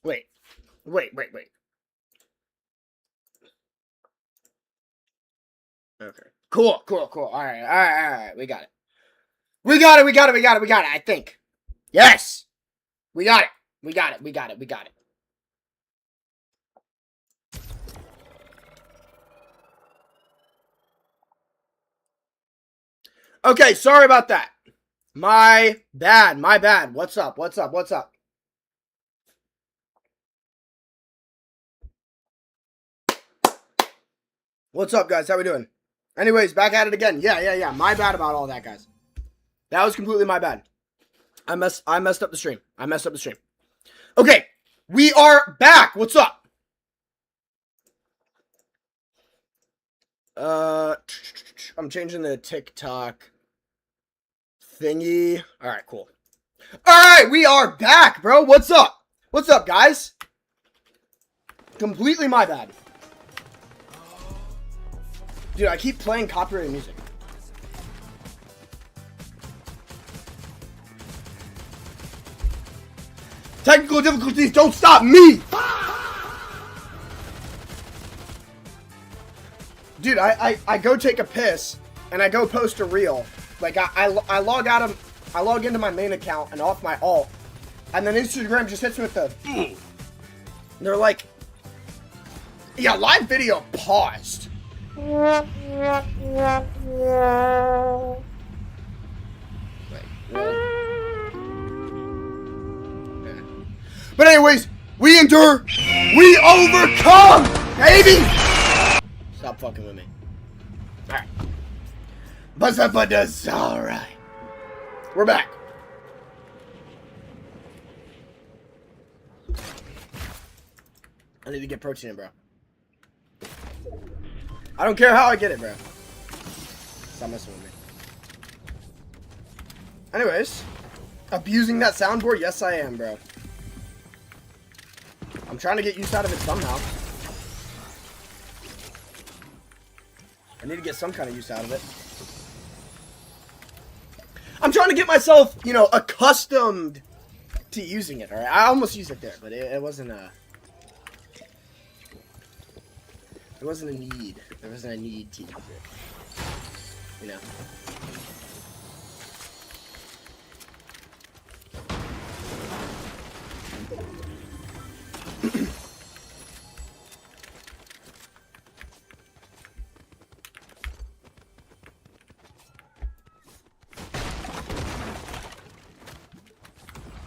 Wait. Okay. Cool. All right. We got it. We got it. I think. Yes. We got it. Okay, sorry about that. My bad. What's up? What's up, guys? How we doing? Anyways, back at it again. Yeah. My bad about all that, guys. That was completely my bad. I messed up the stream. Okay, we are back. What's up? I'm changing the TikTok thingy. All right, cool. All right, we are back, bro. What's up? What's up, guys? Completely my bad. Dude, I keep playing copyrighted music. Technical difficulties don't stop me! Dude, I go take a piss, and I go post a reel. Like, I log out of... I log into my main account and off my alt, and then Instagram just hits me with the... And they're like... Yeah, live video paused. Wait, really? But anyways, we endure, we overcome, baby! Stop fucking with me. Alright. But that's alright. We're back. I need to get protein in, bro. I don't care how I get it, bro. Stop messing with me. Anyways, abusing that soundboard? Yes, I am, bro. I'm trying to get use out of it somehow. I need to get some kind of use out of it. I'm trying to get myself, you know, accustomed to using it, alright? I almost used it there, but it wasn't a... There wasn't a need. There wasn't a need to use it. You know?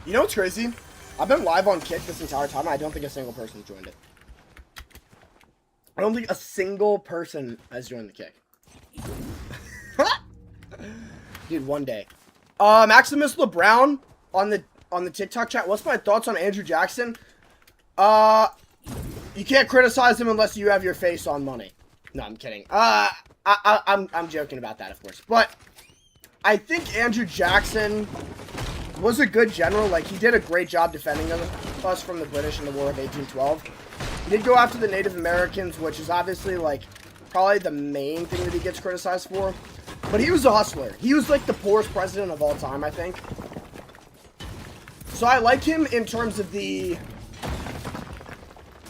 You know what's crazy? I've been live on Kick this entire time, and I don't think a single person joined it. I don't think a single person has joined the Kick. Dude, one day. Maximus LeBrown on the TikTok chat. What's my thoughts on Andrew Jackson? You can't criticize him unless you have your face on money. No, I'm kidding. I'm joking about that, of course. But I think Andrew Jackson was a good general. Like, he did a great job defending us from the British in the War of 1812. He did go after the Native Americans, which is obviously, like, probably the main thing that he gets criticized for. But he was a hustler. He was, like, the poorest president of all time, I think. So I like him in terms of the...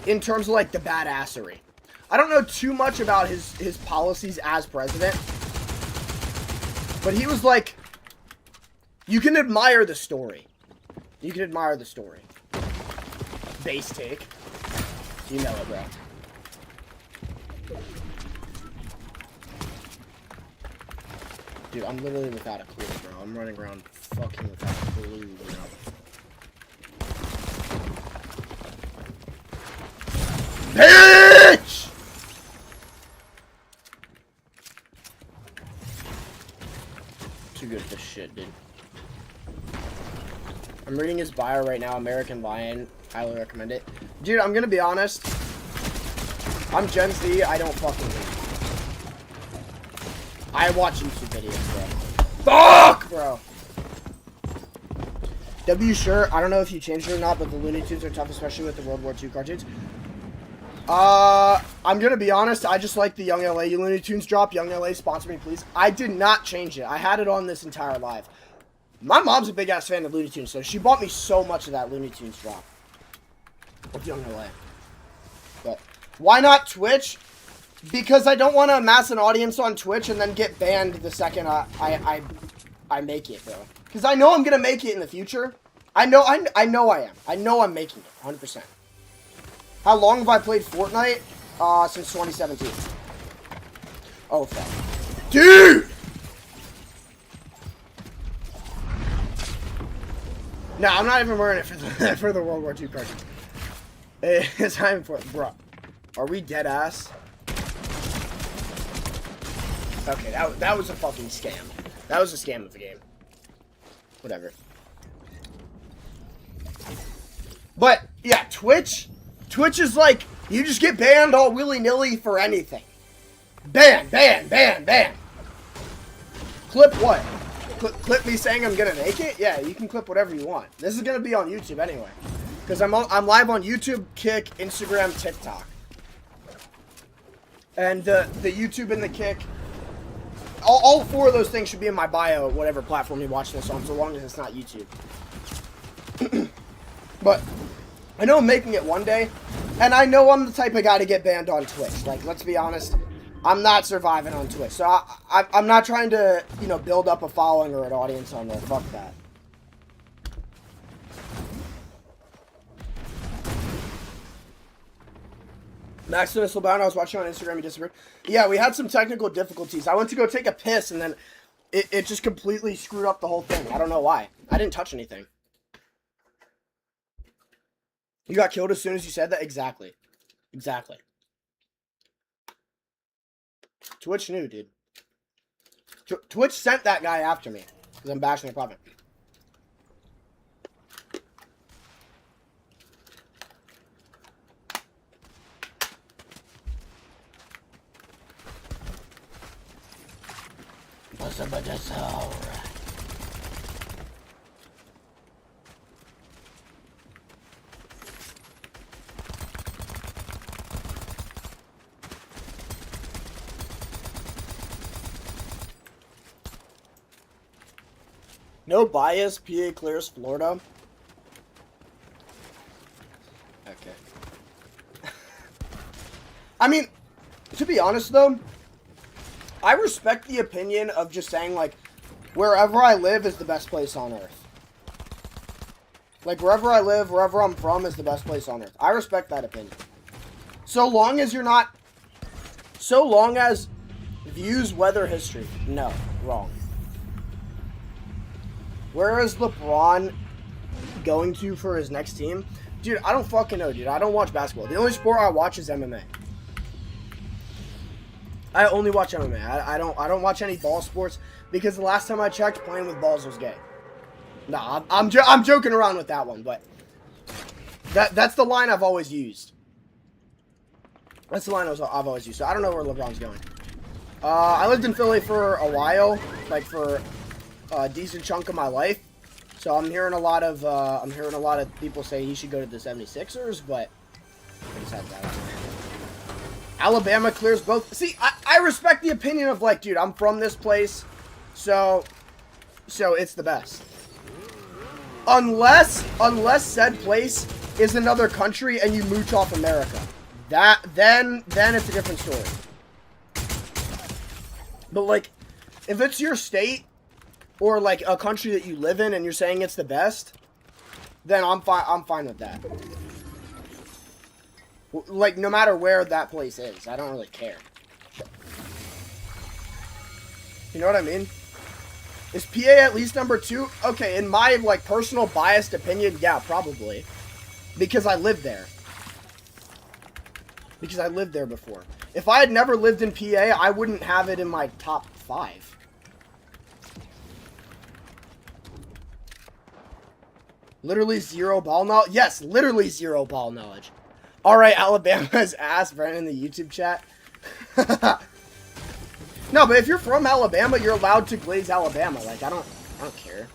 In terms of, like, the badassery. I don't know too much about his policies as president. But he was, like... You can admire the story. You can admire the story. Base take. You know it, bro. Dude, I'm literally without a clue, bro. I'm running around fucking without a clue, bro. Bitch! Too good for this shit, dude. I'm reading his bio right now, American Lion. Highly recommend it. Dude, I'm gonna be honest. I'm Gen Z, I don't fucking read. I watch YouTube videos, bro. Fuck, bro! W sure, I don't know if you changed it or not, but the Looney Tunes are tough, especially with the World War II cartoons. I'm gonna be honest, I just like the Young LA Looney Tunes drop. Young LA, sponsor me, please. I did not change it. I had it on this entire live. My mom's a big-ass fan of Looney Tunes, so she bought me so much of that Looney Tunes drop. with Young LA. But why not Twitch? Because I don't want to amass an audience on Twitch and then get banned the second I make it, bro. Because I know I'm gonna make it in the future. I know I am. I know I'm making it, 100%. How long have I played Fortnite? Since 2017. Oh, fuck. Dude! No, I'm not even wearing it for the World War II cartoon. It's time for it, bro. Are we dead ass? Okay, that was a fucking scam. That was a scam of the game. Whatever. But yeah, Twitch is like you just get banned all willy-nilly for anything. Ban. Clip what? Clip me saying I'm gonna make it? Yeah, you can clip whatever you want. This is gonna be on YouTube anyway, because I'm live on YouTube, Kick, Instagram, TikTok, and the YouTube and the Kick. All 4 of those things should be in my bio, whatever platform you watch this on, so long as it's not YouTube. But I know I'm making it one day, and I know I'm the type of guy to get banned on Twitch. Like, let's be honest, I'm not surviving on Twitch. So I'm not trying to, you know, build up a following or an audience on there. Fuck that. Maximus LeBron, I was watching on Instagram, he disappeared. Yeah, we had some technical difficulties. I went to go take a piss, and then it just completely screwed up the whole thing. I don't know why. I didn't touch anything. You got killed as soon as you said that? Exactly. Exactly. Twitch knew, dude. Twitch sent that guy after me, because I'm bashing the prophet. No bias, PA clears Florida. Okay. I mean, to be honest though, I respect the opinion of just saying, like, wherever I live is the best place on earth. Like, wherever I live, wherever I'm from is the best place on earth. I respect that opinion. So long as you're not... So long as views weather history. No, wrong. Where is LeBron going to for his next team? Dude, I don't fucking know, dude. I don't watch basketball. The only sport I watch is MMA. I only watch MMA. I don't watch any ball sports because the last time I checked, playing with balls was gay. Nah, I'm joking around with that one, but that's the line I've always used. That's the line I've always used. So I don't know where LeBron's going. I lived in Philly for a while, like for a decent chunk of my life. So I'm hearing a lot of people say he should go to the 76ers, but I just had that. Alabama clears both. See, I respect the opinion of, like, dude, I'm from this place, so it's the best. Unless said place is another country and you mooch off America. Then it's a different story. But, like, if it's your state or, like, a country that you live in and you're saying it's the best, then I'm fine with that. Like, no matter where that place is, I don't really care. You know what I mean? Is PA at least number 2? Okay, in my, like, personal biased opinion, yeah, probably. Because I lived there. Because I lived there before. If I had never lived in PA, I wouldn't have it in my top 5. Literally zero ball knowledge? Yes, literally zero ball knowledge. Alright, Alabama's ass, Brandon in the YouTube chat. No, but if you're from Alabama, you're allowed to glaze Alabama. Like, I don't care.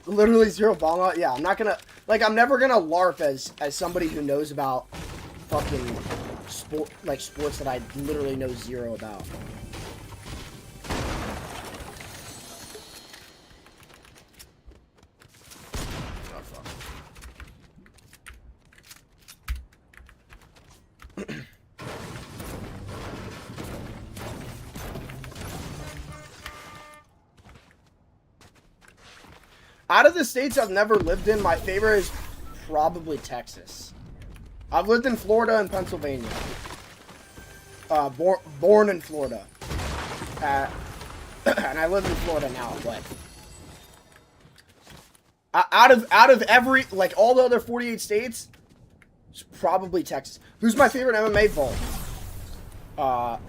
Literally zero ball knowledge. Yeah, I'm not gonna, like, I'm never gonna LARP as somebody who knows about fucking sports that I literally know zero about. Out of the states I've never lived in, my favorite is probably Texas. I've lived in Florida and Pennsylvania. Born in Florida. And I live in Florida now, but out of every, like, all the other 48 states, it's probably Texas. Who's my favorite MMA vault?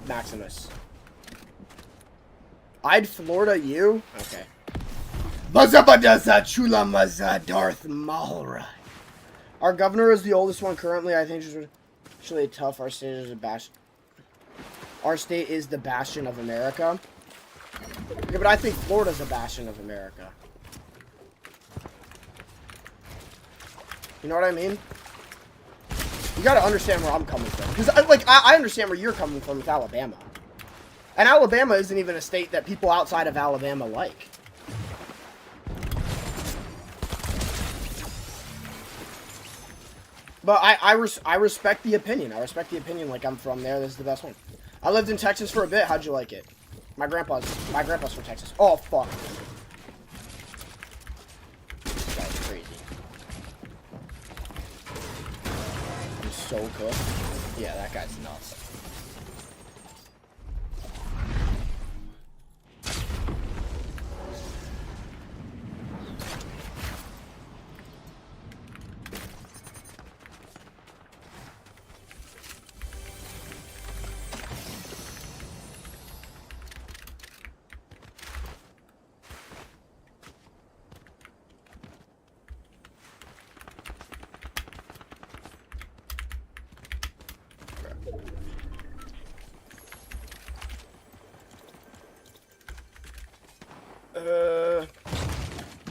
Maximus. I'd Florida you? Okay. Darth Maul. Our governor is the oldest one currently. I think it's actually tough. Our state is a bastion. Our state is the bastion of America. Yeah, but I think Florida's a bastion of America. You know what I mean? You gotta understand where I'm coming from. Because, I understand where you're coming from with Alabama. And Alabama isn't even a state that people outside of Alabama like. But I respect the opinion. I respect the opinion, like, I'm from there. This is the best one. I lived in Texas for a bit. How'd you like it? My grandpa's from Texas. Oh, fuck. This guy's crazy. I'm so cooked. Yeah, that guy's nuts.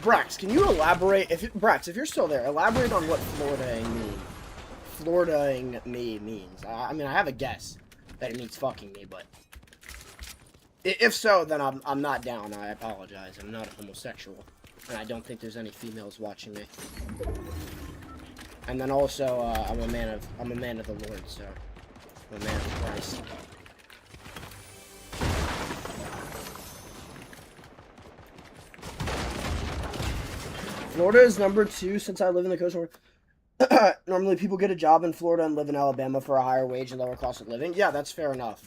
Brax, can you elaborate? Brax, if you're still there, elaborate on what Florida-ing means. Florida-ing me means. I mean, I have a guess that it means fucking me, but if so, then I'm not down. I apologize. I'm not a homosexual, and I don't think there's any females watching me. And then also, I'm a man of the Lord, so I'm a man of Christ. Florida is number 2 since I live in the coast. Normally people get a job in Florida and live in Alabama for a higher wage and lower cost of living. Yeah, that's fair enough.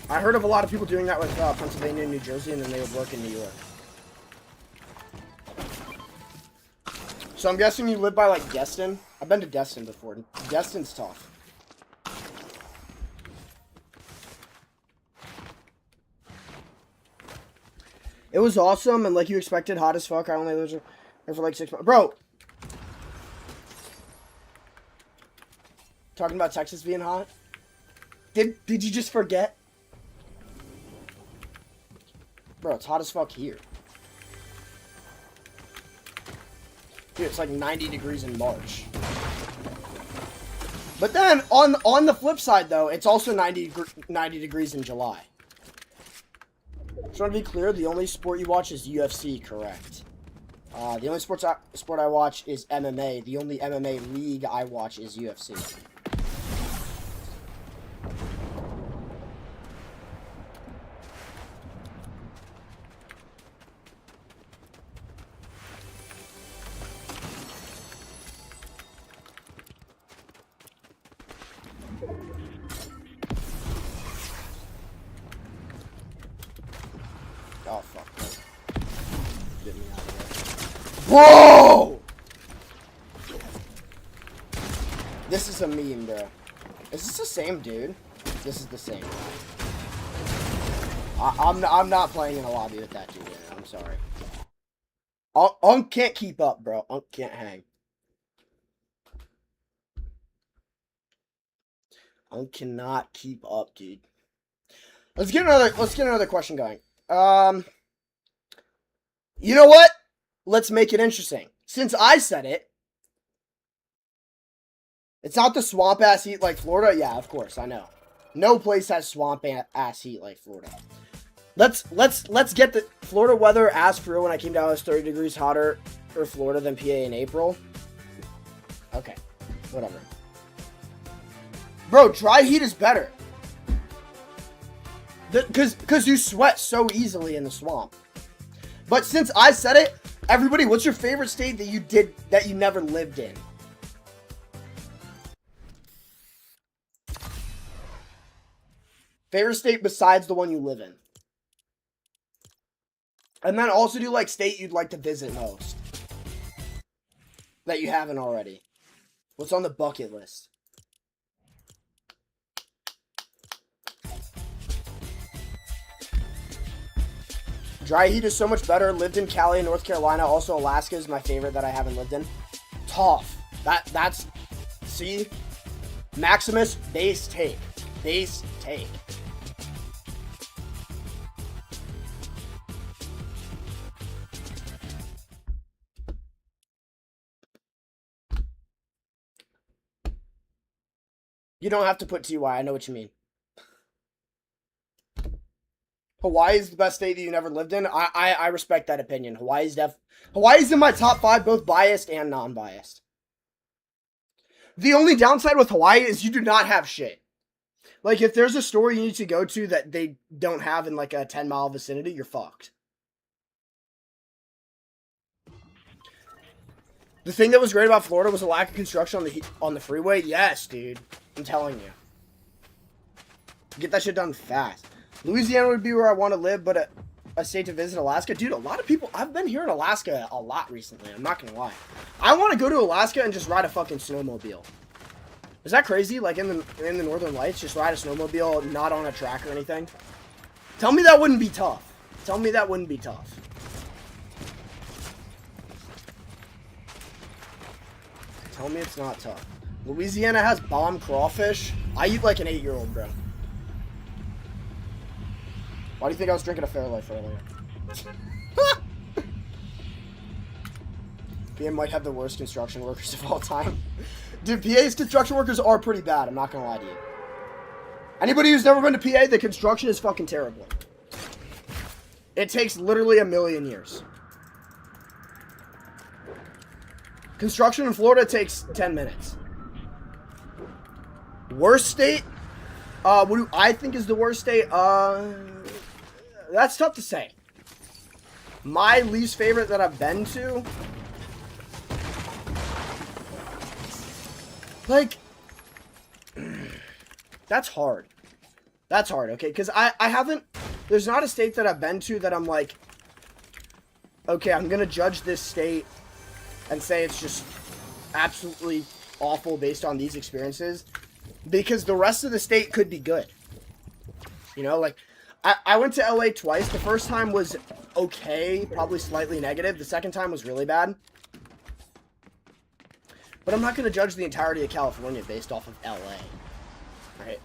I heard of a lot of people doing that with Pennsylvania and New Jersey, and then they would work in New York. So I'm guessing you live by, like, Destin? I've been to Destin before. Destin's tough. It was awesome, and like you expected, hot as fuck. I only lived there for like 6 months. Bro! Talking about Texas being hot? Did you just forget? Bro, it's hot as fuck here. Dude, it's like 90 degrees in March. But then, on the flip side, though, it's also 90 degrees in July. Just want to be clear, the only sport you watch is UFC, correct? The only sport I watch is MMA. The only MMA league I watch is UFC. Oh, fuck. Get me out of there. Whoa! This is a meme, bro. Is this the same dude? This is the same guy. I'm not playing in a lobby with that dude. I'm sorry. Unk can't keep up, bro. Unk can't hang. Unk cannot keep up, dude. Let's get another question going. You know what? Let's make it interesting. Since I said it, it's not the swamp ass heat like Florida. Yeah, of course, I know. No place has swamp ass heat like Florida. Let's get the Florida weather as for real. When I came down, it was 30 degrees hotter for Florida than PA in April. Okay, whatever. Bro, dry heat is better. Because you sweat so easily in the swamp. But since I said it, Everybody, what's your favorite state that you never lived in? Favorite state besides the one you live in. And then also do like state you'd like to visit most. That you haven't already. What's on the bucket list? Dry heat is so much better. Lived in Cali and North Carolina. Also, Alaska is my favorite that I haven't lived in. Tough. That's... See? Maximus, base take. Base take. You don't have to put TY. I know what you mean. Hawaii is the best state that you never lived in. I respect that opinion. Hawaii's in my top 5, both biased and non-biased. The only downside with Hawaii is you do not have shit. Like, if there's a store you need to go to that they don't have in, like, a 10-mile vicinity, you're fucked. The thing that was great about Florida was the lack of construction on the freeway. Yes, dude. I'm telling you. Get that shit done fast. Louisiana would be where I want to live, but a state to visit, Alaska. Dude, a lot of people... I've been here in Alaska a lot recently. I'm not going to lie. I want to go to Alaska and just ride a fucking snowmobile. Is that crazy? Like, in the Northern Lights, just ride a snowmobile, not on a track or anything? Tell me that wouldn't be tough. Tell me that wouldn't be tough. Tell me it's not tough. Louisiana has bomb crawfish. I eat like an 8-year-old, bro. Why do you think I was drinking a Fairlife earlier? PA might have the worst construction workers of all time. Dude, PA's construction workers are pretty bad. I'm not gonna lie to you. Anybody who's never been to PA, the construction is fucking terrible. It takes literally a million years. Construction in Florida takes 10 minutes. Worst state? What do I think is the worst state? That's tough to say. My least favorite that I've been to... Like... That's hard. That's hard, okay? Because I haven't... There's not a state that I've been to that I'm like... Okay, I'm gonna judge this state and say it's just absolutely awful based on these experiences. Because the rest of the state could be good. You know, like... I went to LA twice. The first time was okay, probably slightly negative. The second time was really bad. But I'm not going to judge the entirety of California based off of LA. Right?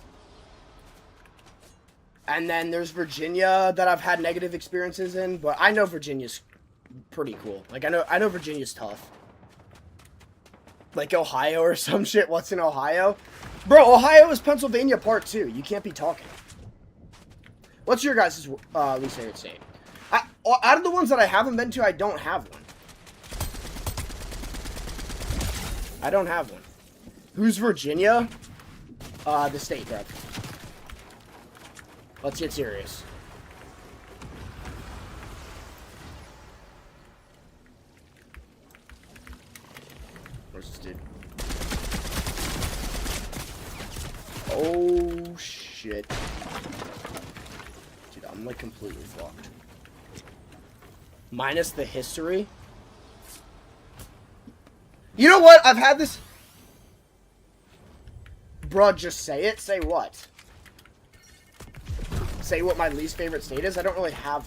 And then there's Virginia that I've had negative experiences in, but I know Virginia's pretty cool. Like, I know Virginia's tough. Like Ohio or some shit. What's in Ohio? Bro, Ohio is Pennsylvania Part 2. You can't be talking. What's your guys' least favorite state? Out of the ones that I haven't been to, I don't have one. I don't have one. Who's Virginia? The state, bro. Let's get serious. Where's this dude? Oh, shit. Dude, I'm like completely fucked. Minus the history. You know what? I've had this... Bruh, just say it. Say what? Say what my least favorite state is? I don't really have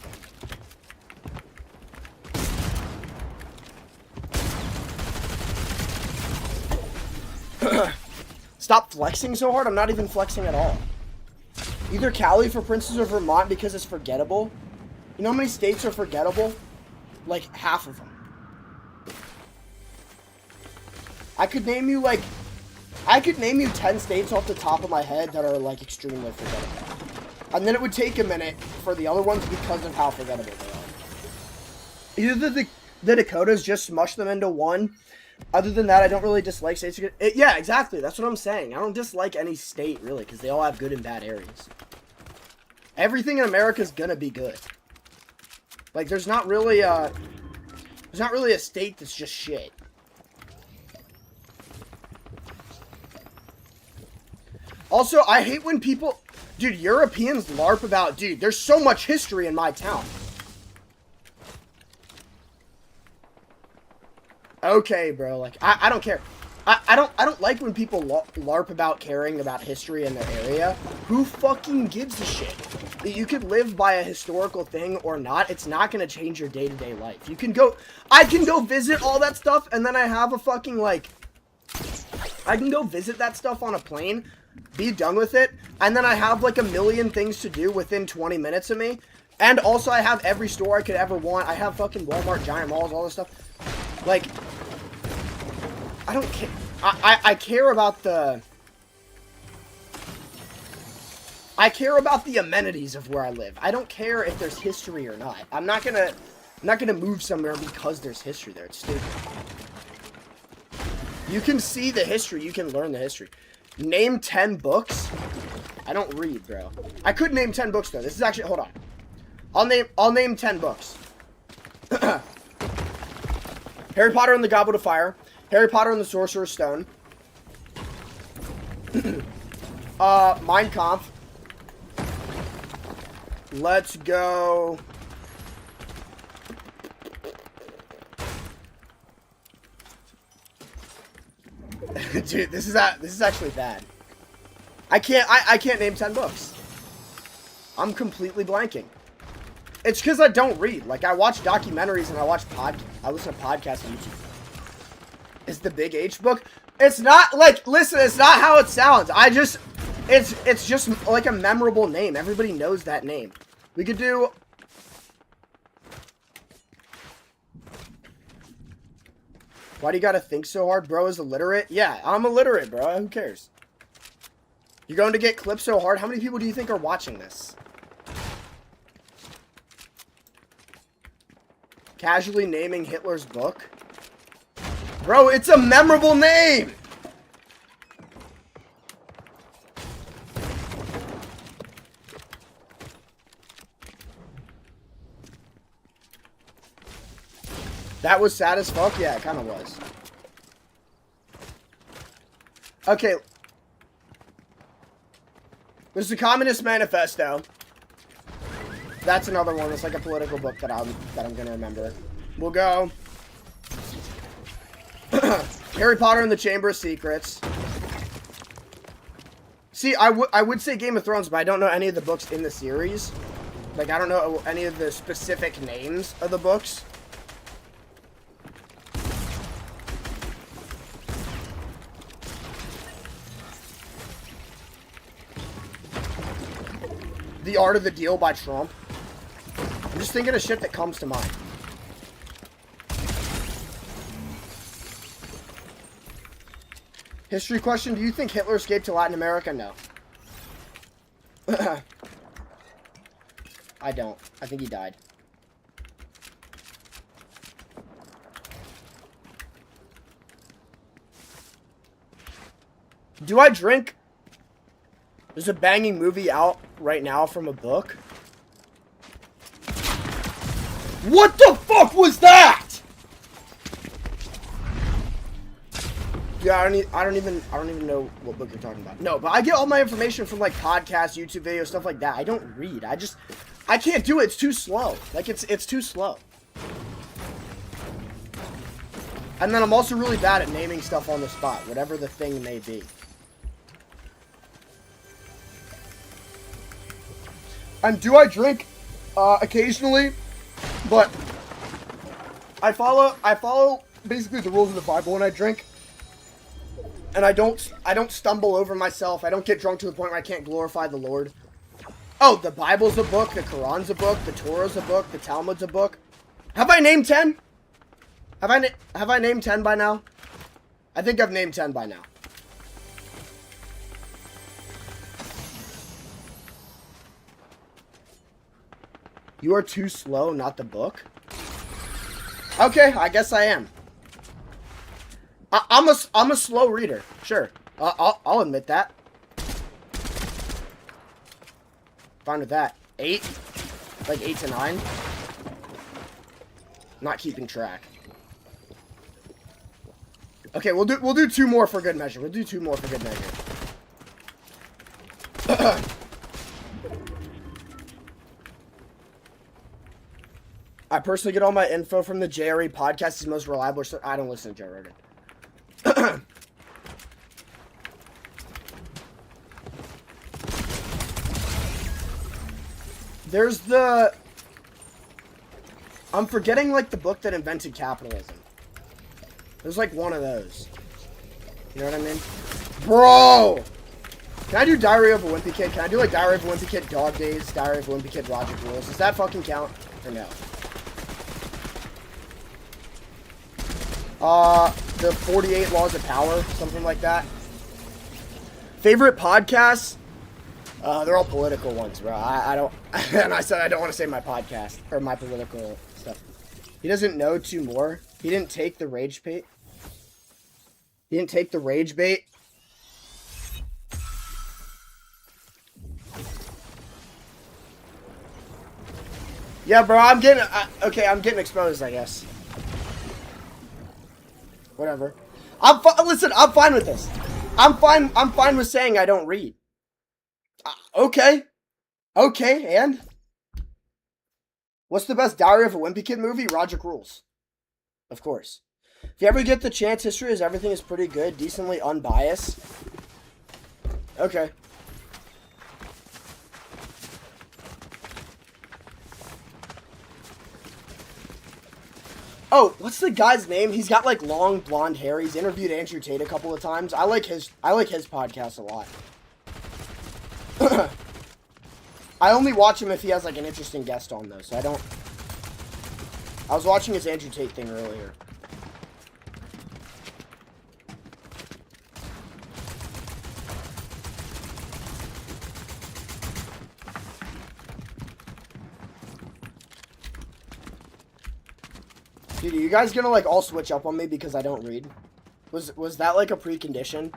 one. Stop flexing so hard. I'm not even flexing at all. Either Cali for Princes or Vermont because it's forgettable. You know how many states are forgettable? Like, half of them. I could name you, 10 states off the top of my head that are, like, extremely forgettable. And then it would take a minute for the other ones because of how forgettable they are. Either the Dakotas just smush them into one. Other than that, I don't really dislike states. Yeah, exactly. That's what I'm saying. I don't dislike any state, really, because they all have good and bad areas. Everything in America is gonna be good. Like, there's not really, There's not really a state that's just shit. Also, I hate when people... Dude, Europeans LARP about... Dude, there's so much history in my town. Okay, bro. Like, I don't care. I don't like when people LARP about caring about history in their area. Who fucking gives a shit? You could live by a historical thing or not. It's not gonna change your day-to-day life. You can go... I can go visit all that stuff, and then I have a fucking, like... I can go visit that stuff on a plane, be done with it, and then I have, like, a million things to do within 20 minutes of me. And also, I have every store I could ever want. I have fucking Walmart, Giant Malls, all this stuff. Like... I don't care. I care about the... I care about the amenities of where I live. I don't care if there's history or not. I'm not gonna move somewhere because there's history there. It's stupid. You can see the history. You can learn the history. Name 10 books. I don't read, bro. I could name 10 books though. This is actually... Hold on. I'll name 10 books. Harry Potter and the Goblet of Fire. Harry Potter and the Sorcerer's Stone. Mein Kampf. Let's go. Dude, this is actually bad. I can't name 10 books. I'm completely blanking. It's because I don't read. Like, I watch documentaries and I listen to podcasts on YouTube. Is the Big H book? It's not, like, listen, it's not how it sounds. It's just, like, a memorable name. Everybody knows that name. We could do... Why do you gotta think so hard? Bro is illiterate? Yeah, I'm illiterate, bro. Who cares? You're going to get clipped so hard? How many people do you think are watching this? Casually naming Hitler's book? Bro, it's a memorable name! That was sad as fuck? Yeah, it kind of was. Okay. There's the Communist Manifesto. That's another one. It's like a political book that I'm gonna remember. We'll go... Harry Potter and the Chamber of Secrets. See, I would say Game of Thrones, but I don't know any of the books in the series. Like, I don't know any of the specific names of the books. The Art of the Deal by Trump. I'm just thinking of shit that comes to mind. History question, do you think Hitler escaped to Latin America? No. I don't. I think he died. Do I drink? There's a banging movie out right now from a book. What the fuck was that? Yeah, I don't even know what book you're talking about. No, but I get all my information from, like, podcasts, YouTube videos, stuff like that. I don't read. I can't do it. It's too slow. Like, it's too slow. And then I'm also really bad at naming stuff on the spot, whatever the thing may be. And do I drink? Occasionally, but I follow basically the rules of the Bible when I drink. And I don't stumble over myself. I don't get drunk to the point where I can't glorify the Lord. Oh, the Bible's a book, the Quran's a book, the Torah's a book, the Talmud's a book. Have I named 10? Have I named 10 by now? I think I've named 10 by now. You are too slow, not the book? Okay, I guess I am. I'm a slow reader. Sure. I'll admit that. Fine with that. 8? Like 8 to 9? Not keeping track. Okay, we'll do 2 more for good measure. We'll do 2 more for good measure. I personally get all my info from the JRE podcast. It's the most reliable. So I don't listen to Joe Rogan. There's the... I'm forgetting, like, the book that invented capitalism. There's, like, one of those. You know what I mean? Bro! Can I do Diary of a Wimpy Kid? Can I do, like, Diary of a Wimpy Kid, Dog Days, Diary of a Wimpy Kid, Logic Rules? Does that fucking count? Or no? The 48 Laws of Power, something like that. Favorite podcasts? They're all political ones, bro. I don't... And I said I don't want to say my podcast. Or my political stuff. He doesn't know 2 more. He didn't take the rage bait. He didn't take the rage bait. Yeah, bro, I'm getting... okay, I'm getting exposed, I guess. Whatever. Listen, I'm fine with this. I'm fine with saying I don't read. Okay. Okay, and? What's the best Diary of a Wimpy Kid movie? Roger Rules. Of course. If you ever get the chance, History is Everything is pretty good. Decently unbiased. Okay. Oh, what's the guy's name? He's got like long blonde hair. He's interviewed Andrew Tate a couple of times. I like his podcast a lot. I only watch him if he has like an interesting guest on though, so I don't... I was watching his Andrew Tate thing earlier. Dude, are you guys gonna like all switch up on me because I don't read? Was that like a precondition?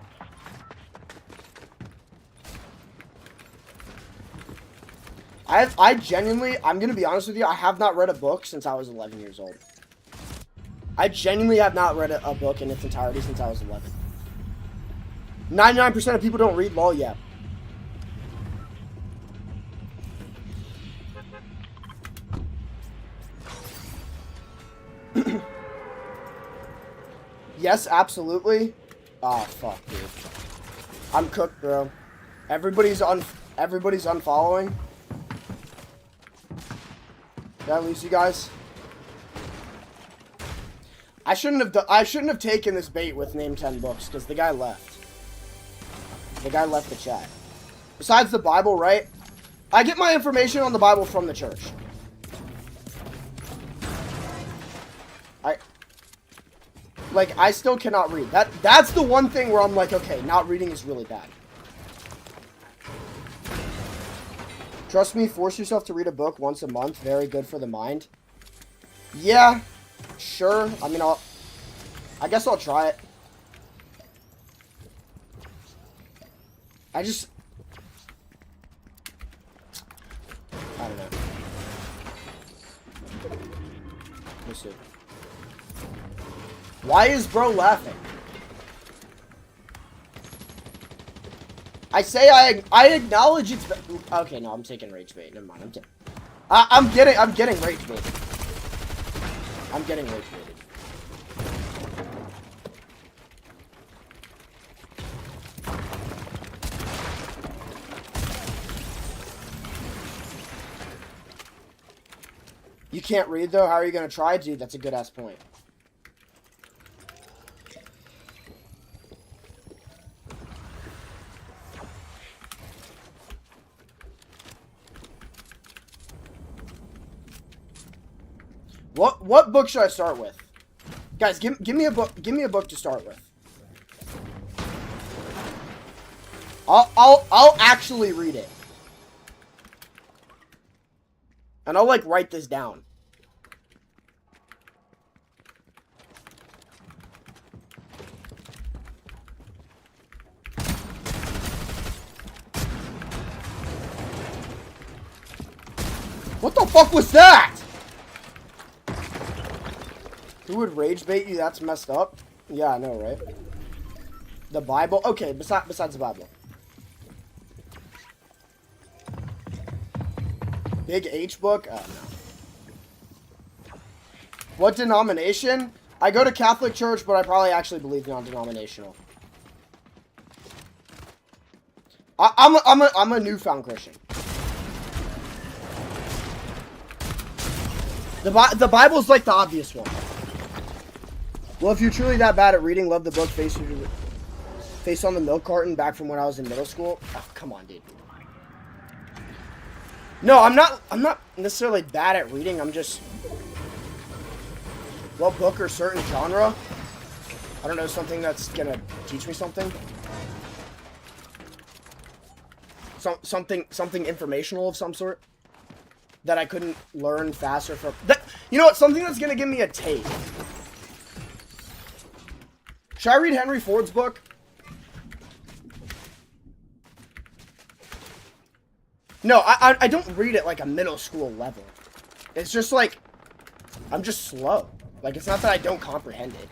I genuinely, I'm gonna be honest with you, I have not read a book since I was 11 years old. I genuinely have not read a book in its entirety since I was 11. 99% of people don't read, lol, yeah. Yes, absolutely. Oh, fuck, dude. I'm cooked, bro. Everybody's unfollowing. Did I lose you guys? I shouldn't have taken this bait with name 10 books because the guy left. The guy left the chat. Besides the Bible, right? I get my information on the Bible from the church. I still cannot read. That's the one thing where I'm like, okay, not reading is really bad. Trust me, force yourself to read a book once a month. Very good for the mind. Yeah, sure. I mean, I guess I'll try it. I don't know. Let's see. Why is bro laughing? I say I acknowledge it's... Okay, no, I'm taking rage bait. Never mind. I'm getting rage baited. I'm getting rage baited. You can't read though? How are you gonna try? Dude, that's a good ass point. What book should I start with? Guys, give me a book. Give me a book to start with. I'll actually read it. And I'll like write this down. What the fuck was that? Who would rage bait you? That's messed up. Yeah, I know, right? The Bible? Okay, besides the Bible. Big H book? Oh, no. What denomination? I go to Catholic Church, but I probably actually believe non-denominational. I'm a newfound Christian. The Bible's like the obvious one. Well, if you're truly that bad at reading, love the book Face on the Milk Carton back from when I was in middle school. Oh, come on, dude. No, I'm not necessarily bad at reading. I'm just... What book or certain genre? I don't know, something that's gonna teach me something. Something informational of some sort that I couldn't learn faster from. You know what? Something that's gonna give me a take. Should I read Henry Ford's book? No, I don't read it like a middle school level. It's just like I'm just slow. Like, it's not that I don't comprehend it.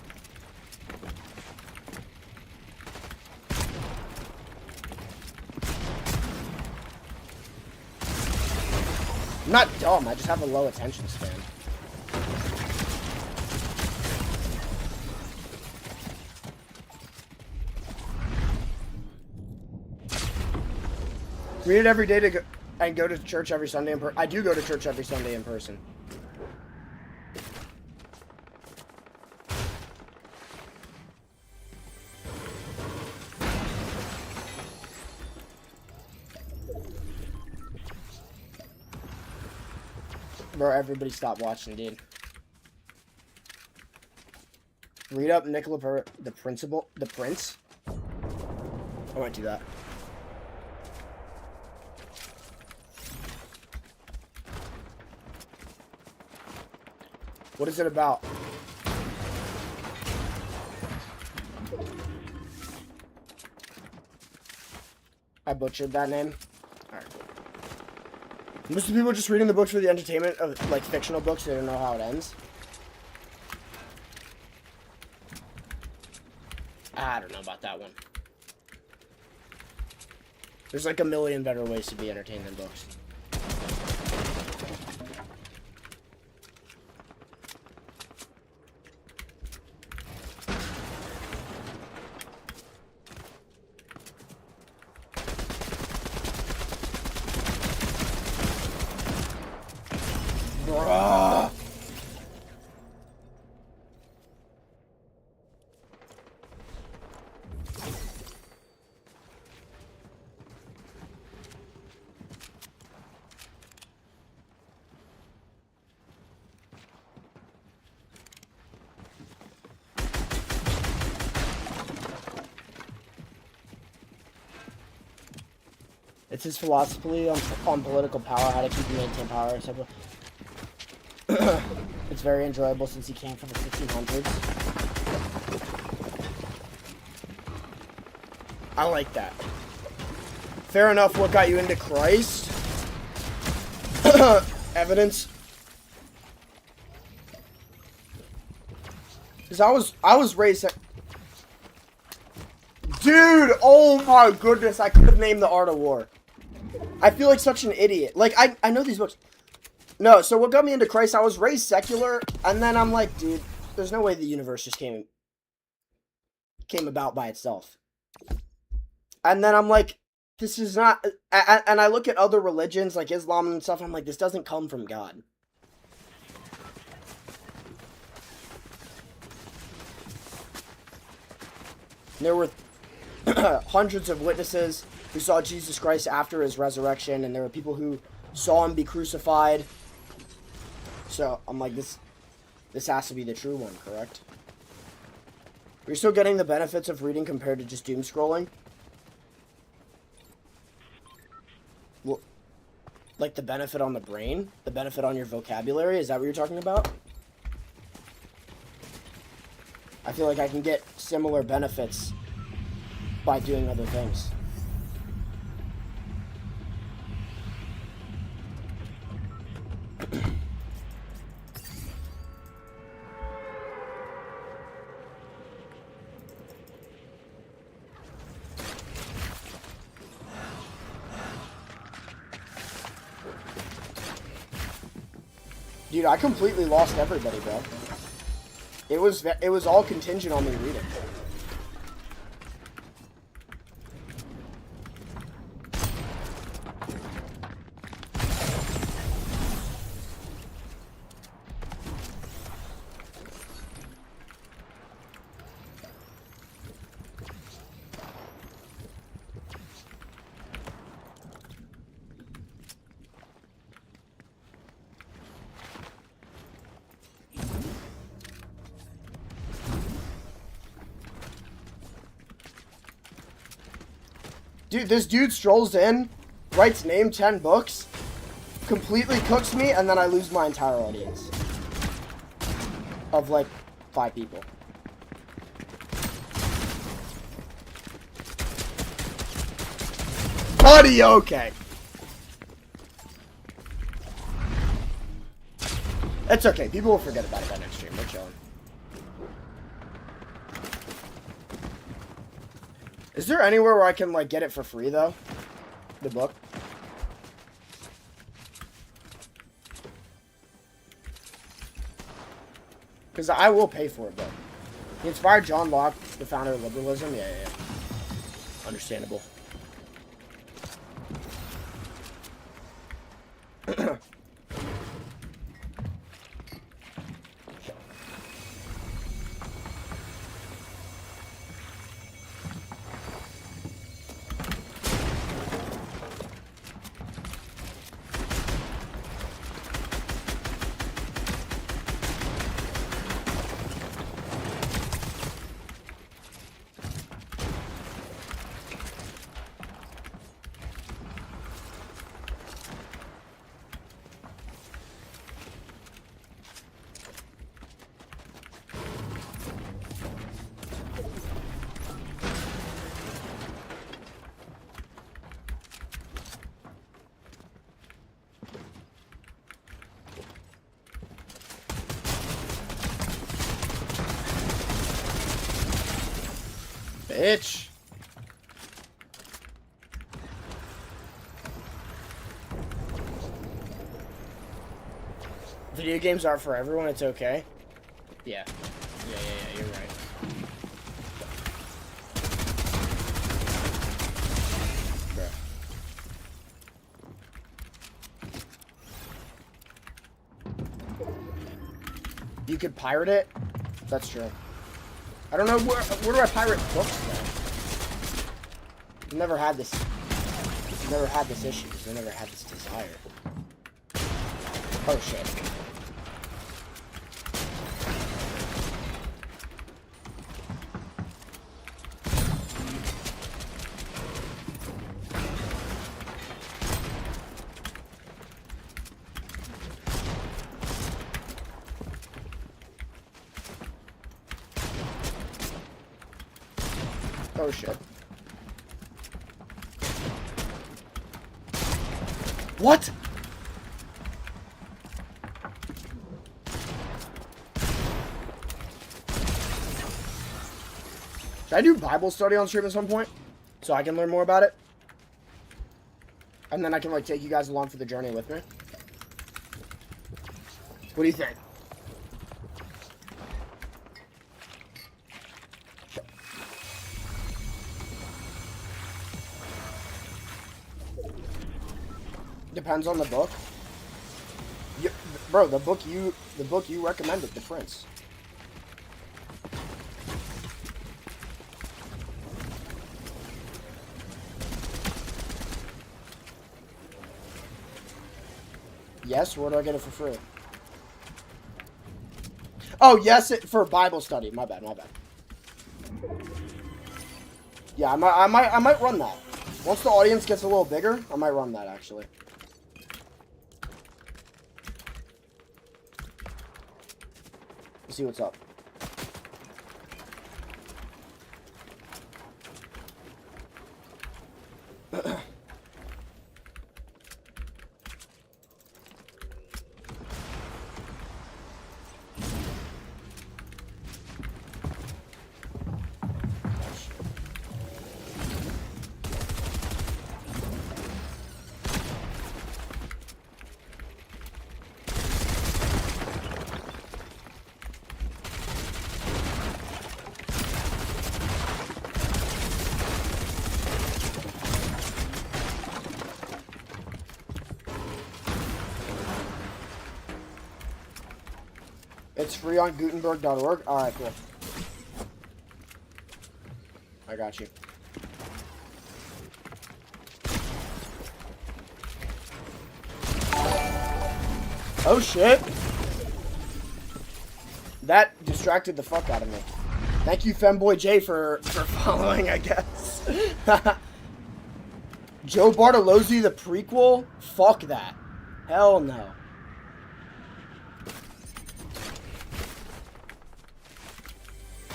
I'm not dumb, I just have a low attention span. Read it every day to go, and go to church every Sunday in person. I do go to church every Sunday in person. Bro, everybody stop watching, dude. Read up Nicola the Principal, the Prince. I won't do that. What is it about? I butchered that name. Alright. Most of the people just reading the books for the entertainment of, like, fictional books. They don't know how it ends. I don't know about that one. There's like a million better ways to be entertained than books. Bruh. It's his philosophy on political power, how to keep and maintain power, etc. It's very enjoyable since he came from the 1600s. I like that. Fair enough. What got you into Christ? Evidence. Because I was raised... Dude! Oh my goodness, I could have named The Art of War. I feel like such an idiot. Like, I know these books. No, so what got me into Christ, I was raised secular, and then I'm like, dude, there's no way the universe just came about by itself. And then I'm like, this is not... And I look at other religions, like Islam and stuff, and I'm like, this doesn't come from God. There were hundreds of witnesses who saw Jesus Christ after his resurrection, and there were people who saw him be crucified. So I'm like, this has to be the true one, correct? You're still getting the benefits of reading compared to just doom scrolling? Well, like the benefit on the brain? The benefit on your vocabulary? Is that what you're talking about? I feel like I can get similar benefits by doing other things. Dude, I completely lost everybody, bro. It was all contingent on me reading. Dude, this dude strolls in, writes name 10 books, completely cooks me, and then I lose my entire audience. Of like 5 people. Buddy, okay. It's okay. People will forget about it by next stream. We're chilling. Is there anywhere where I can, like, get it for free, though? The book? Because I will pay for it, though. He inspired John Locke, the founder of liberalism? Yeah. Understandable. Bitch. Video games aren't for everyone, it's okay. Yeah, you're right. Bruh. You could pirate it? That's true. I don't know where do I pirate books though? I've never had this. I've never had this issue. I've never had this desire. Oh shit. Oh shit. What? Should I do Bible study on stream at some point? So I can learn more about it? And then I can like take you guys along for the journey with me? What do you think? Depends on the book. Bro, the book you recommended, The Prince. Yes, where do I get it for free? Oh, yes, for Bible study. My bad. Yeah, I might run that. Once the audience gets a little bigger, I might run that actually. Let's see what's up. It's free on Gutenberg.org. Alright, cool. I got you. Oh shit! That distracted the fuck out of me. Thank you, Femboy J, for following, I guess. Joe Bartolozzi, the prequel? Fuck that. Hell no.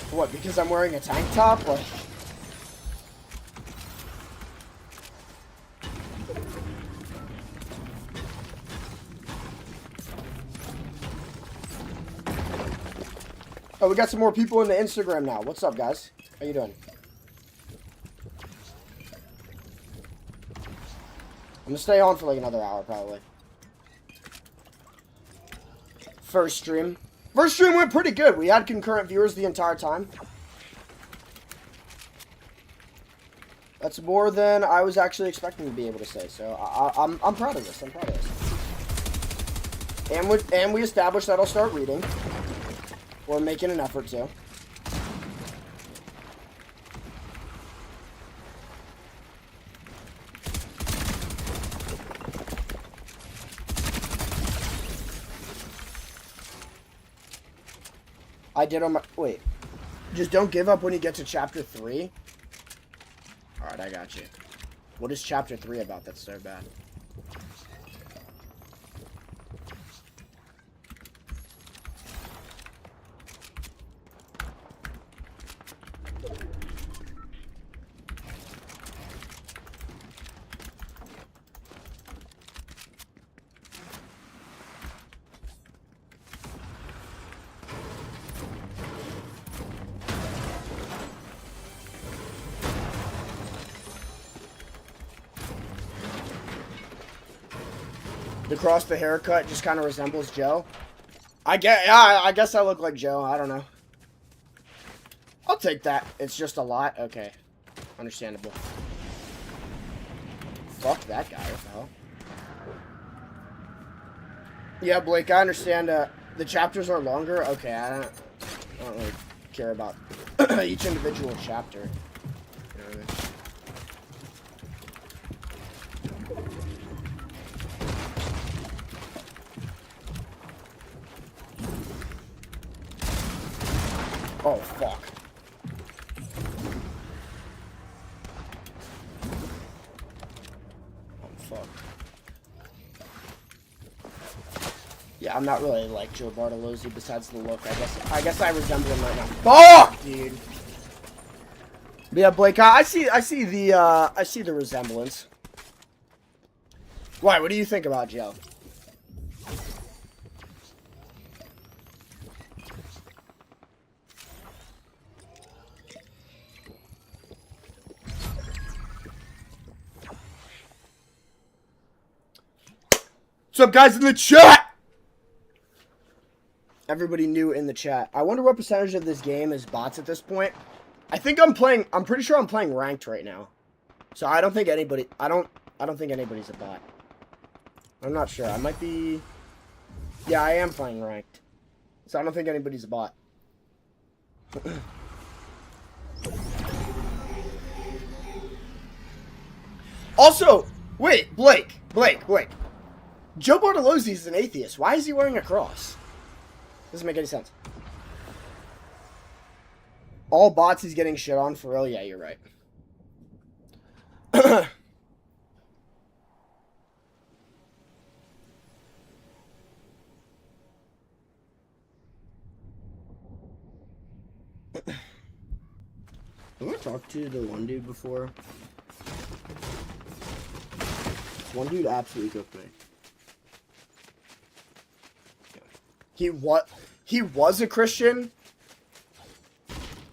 What, because I'm wearing a tank top? Like... Oh, we got some more people in the Instagram now. What's up, guys? How you doing? I'm gonna stay on for like another hour, probably. First stream. First stream went pretty good. We had concurrent viewers the entire time. That's more than I was actually expecting to be able to say. So I'm proud of this. I'm proud of this. And we established that I'll start reading. We're making an effort to. I did on my... Wait. Just don't give up when you get to chapter 3. Alright, I got you. What is chapter 3 about that's so bad? The cross, the haircut just kind of resembles Joe. I guess I look like Joe. I don't know. I'll take that. It's just a lot. Okay. Understandable. Fuck that guy. What the hell? Yeah, Blake, I understand. The chapters are longer. Okay, I don't really care about each individual chapter. You know what I mean? Oh, fuck. I'm fucked. Yeah, I'm not really like Joe Bartolozzi besides the look. I guess I resemble him right now. Fuck, dude. But yeah, Blake, I see the resemblance. Why? What do you think about Joe? What's up, guys in the chat? Everybody new in the chat. I wonder what percentage of this game is bots at this point. I'm pretty sure I'm playing ranked right now. So I don't think anybody's a bot. I'm not sure. I might be... Yeah, I am playing ranked. So I don't think anybody's a bot. Also, wait, Blake. Joe Bartolozzi is an atheist. Why is he wearing a cross? Doesn't make any sense. All bots he's getting shit on for real? Yeah, you're right. Have I talked to the one dude before? This one dude absolutely cooked me. He was a Christian?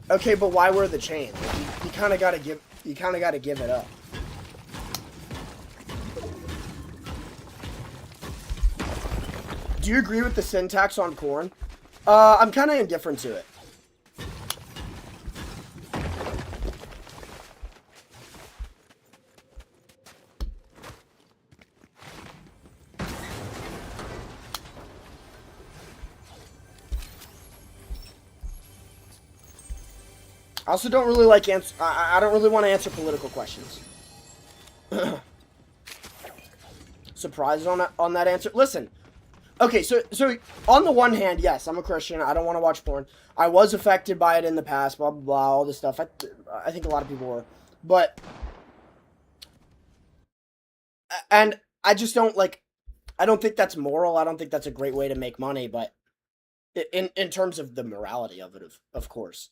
Okay, but why wear the chain? Like, you kind of got to give it up. Do you agree with the syntax on corn? I'm kind of indifferent to it. I also don't really like answer. I don't really want to answer political questions. Surprised on that answer. Listen. Okay, so on the one hand, yes, I'm a Christian. I don't want to watch porn. I was affected by it in the past. Blah blah blah. All this stuff. I think a lot of people were, but and I just don't like. I don't think that's moral. I don't think that's a great way to make money. But in terms of the morality of it, of course,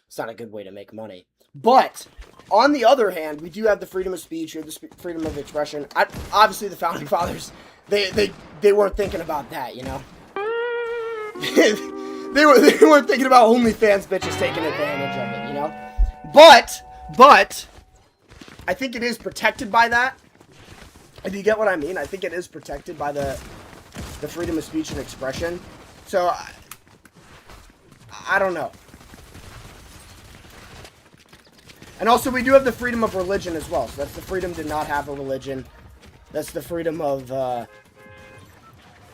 it's not a good way to make money. But on the other hand, we do have the freedom of speech or the freedom of expression. Obviously, the founding fathers, they weren't thinking about that, you know. they weren't thinking about OnlyFans bitches taking advantage of it, you know. But I think it is protected by that. If you get what I mean, I think it is protected by the freedom of speech and expression. So I don't know. And also, we do have the freedom of religion as well. So that's the freedom to not have a religion. That's the freedom of,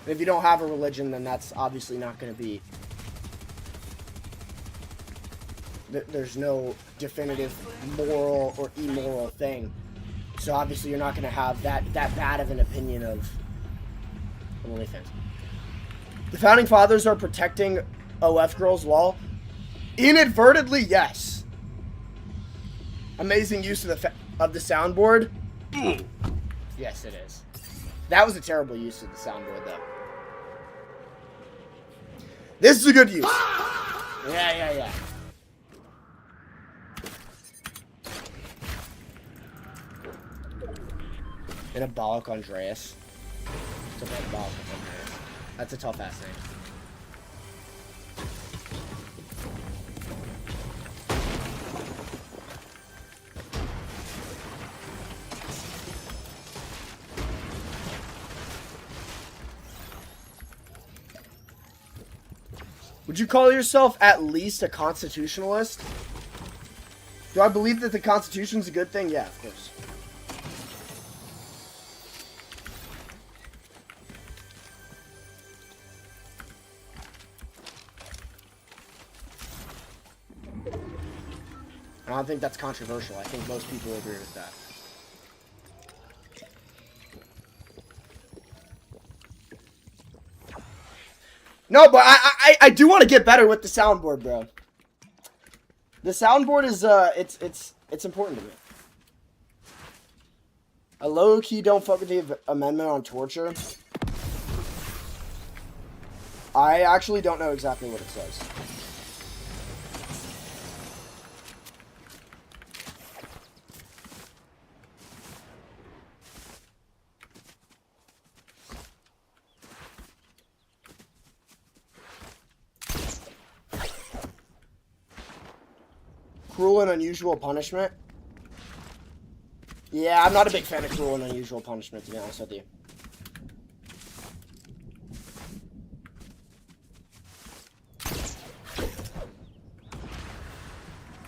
if you don't have a religion, then that's obviously not going to be, there's no definitive moral or immoral thing. So obviously you're not going to have that bad of an opinion of OnlyFans. The founding fathers are protecting OF girls, lol. Inadvertently, yes. Amazing use of the soundboard. Yes, it is. That was a terrible use of the soundboard, though. This is a good use. Yeah. Anabolic Andreas. It's Anabolic Andreas. That's a tough ass name. Would you call yourself at least a constitutionalist? Do I believe that the Constitution's a good thing? Yeah, of course. I don't think that's controversial. I think most people agree with that. No, but I do want to get better with the soundboard, bro. The soundboard is it's important to me. I low-key don't fuck with the amendment on torture. I actually don't know exactly what it says. Cruel and unusual punishment? Yeah, I'm not a big fan of cruel and unusual punishment, to be honest with you.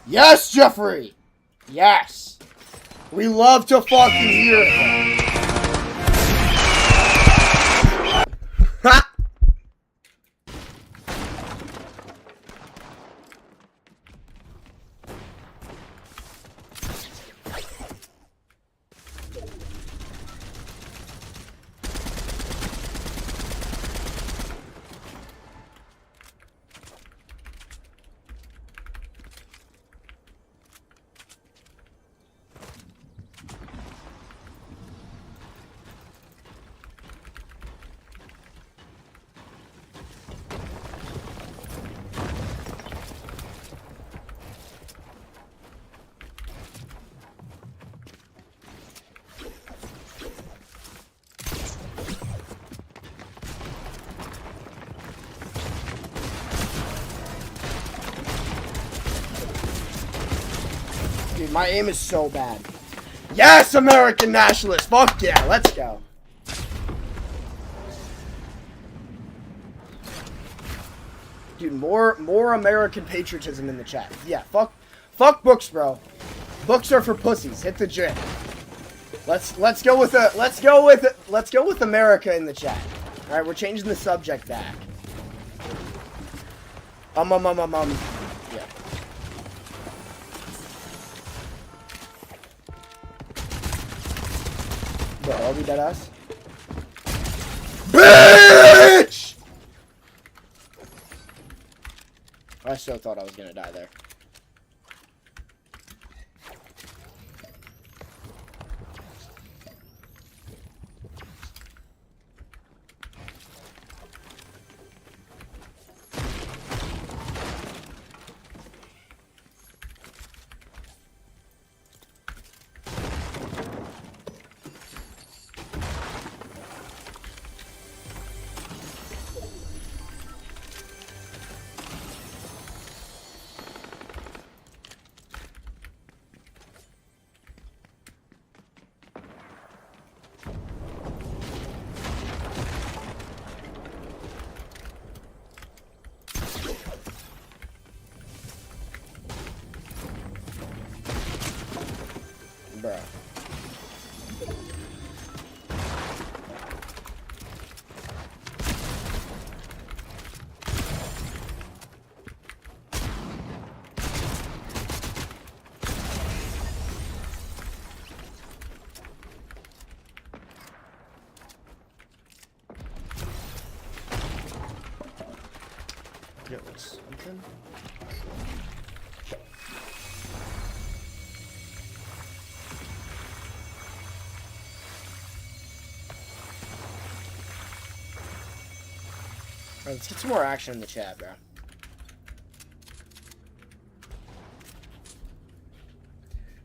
Yes, Jeffrey! Yes! We love to fucking hear it. Ha! Dude, my aim is so bad. Yes, American nationalist! Fuck yeah, let's go. Dude, more American patriotism in the chat. Yeah, fuck books, bro. Books are for pussies. Hit the gym. Let's go with America in the chat. All right, we're changing the subject back. Yeah. So are we dead ass? Bitch! I so thought I was gonna die there. Bruh. Get something. Alright, let's get some more action in the chat, bro.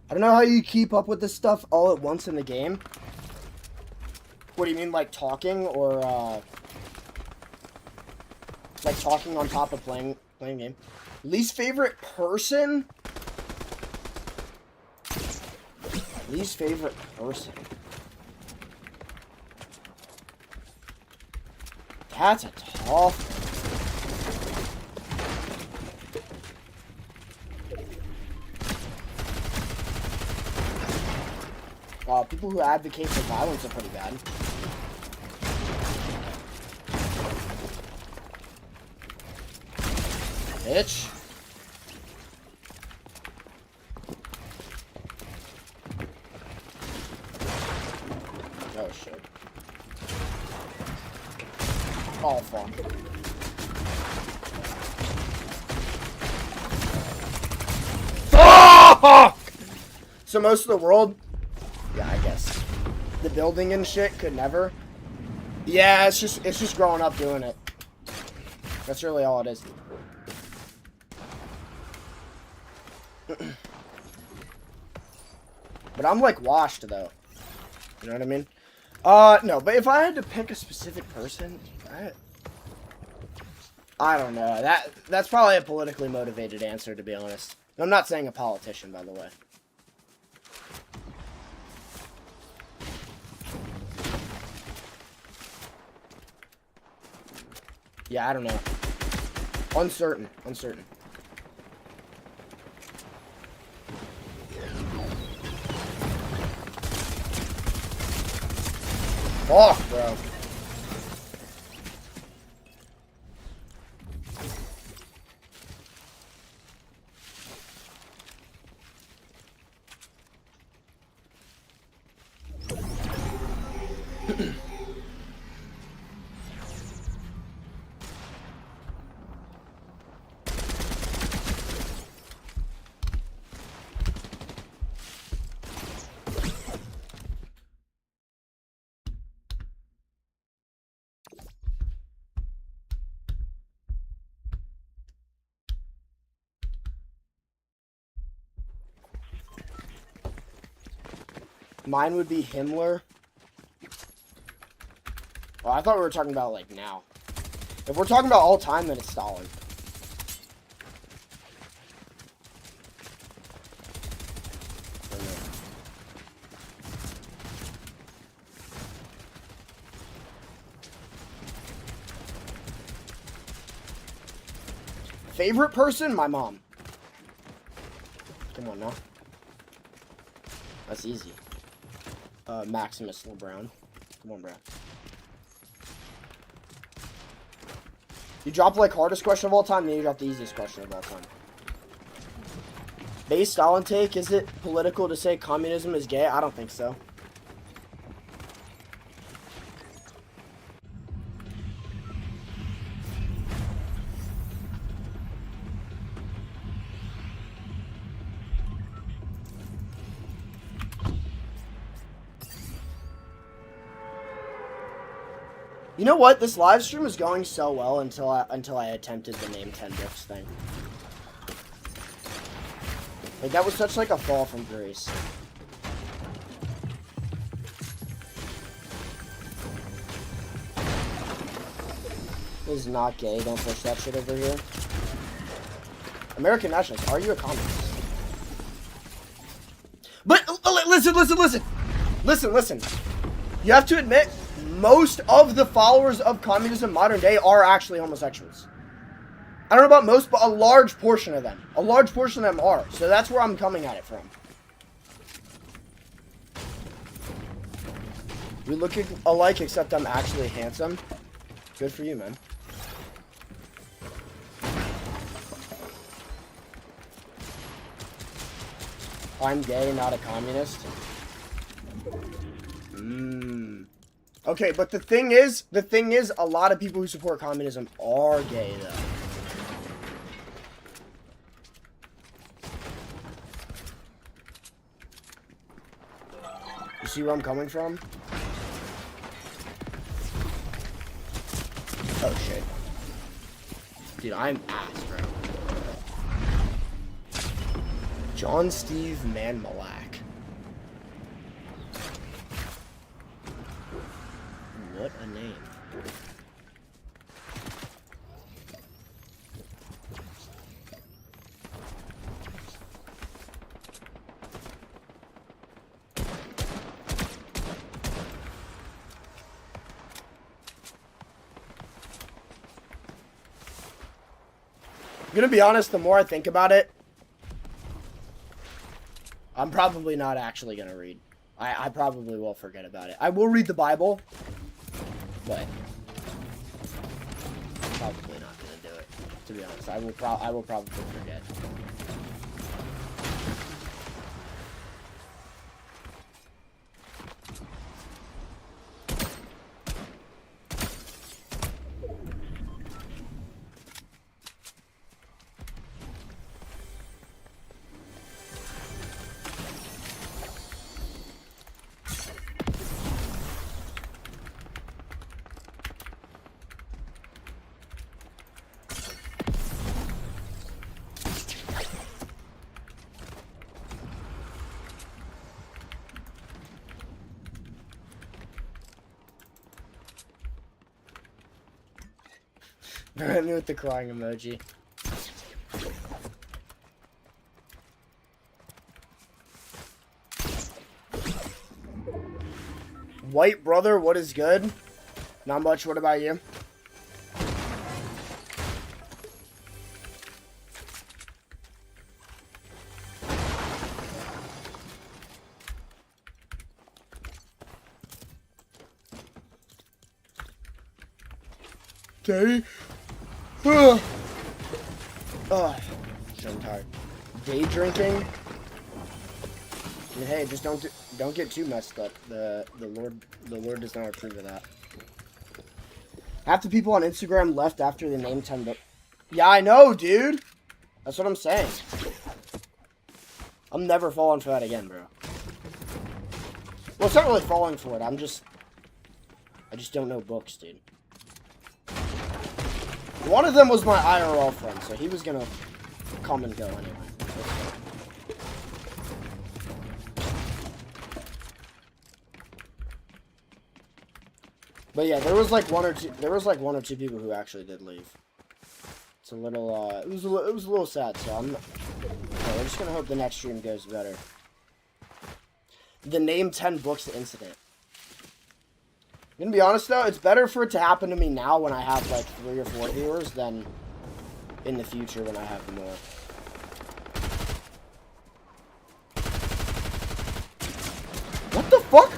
I don't know how you keep up with this stuff all at once in the game. What do you mean, like talking or like talking on top of playing game? Least favorite person? Least favorite person. That's a tough one. People who advocate for violence are pretty bad. Bitch. Oh shit. Oh fuck. Fuck! So most of the world, yeah, I guess the building and shit could never. Yeah, it's just growing up doing it. That's really all it is. But I'm like washed though. You know what I mean? No, but if I had to pick a specific person, I don't know. That's probably a politically motivated answer, to be honest. I'm not saying a politician, by the way. Yeah, I don't know. Uncertain. Fuck, bro. Mine would be Himmler. Oh, I thought we were talking about, like, now. If we're talking about all time, then it's Stalin. Favorite person? My mom. Come on now. That's easy. Maximus LeBron. Come on, bro. You drop like hardest question of all time, then you drop the easiest question of all time. Based Stalin take, is it political to say communism is gay? I don't think so. You know what? This live stream is going so well until I attempted the name 10 books thing. Like, that was such like a fall from grace. This is not gay. Don't push that shit over here. American nationalist, are you a communist? But listen. You have to admit, most of the followers of communism modern day are actually homosexuals. I don't know about most, but a large portion of them. A large portion of them are. So that's where I'm coming at it from. We look alike, except I'm actually handsome. Good for you, man. I'm gay, not a communist. Okay, but the thing is, a lot of people who support communism are gay, though. You see where I'm coming from? Oh, shit. Dude, I'm ass, bro. John Steve Manmalak. What a name. I'm gonna be honest, the more I think about it, I'm probably not actually gonna read. I probably will forget about it. I will read the Bible, but probably not gonna do it. To be honest, I will probably forget. Hit me with the crying emoji. White brother, what is good? Not much, what about you? Okay. I'm tired. Day drinking. I mean, hey, just don't get too messed up. The Lord does not approve of that. Half the people on Instagram left after the name 10 book. Yeah, I know, dude. That's what I'm saying. I'm never falling for that again, bro. Well, it's not really falling for it. I just don't know books, dude. One of them was my IRL friend, so he was gonna come and go anyway. But yeah, there was like one or two people who actually did leave. It's a little it was a little sad, so I'm just gonna hope the next stream goes better. The name 10 books incident. I'm gonna be honest though, it's better for it to happen to me now when I have like 3 or 4 viewers than in the future when I have more. What the fuck?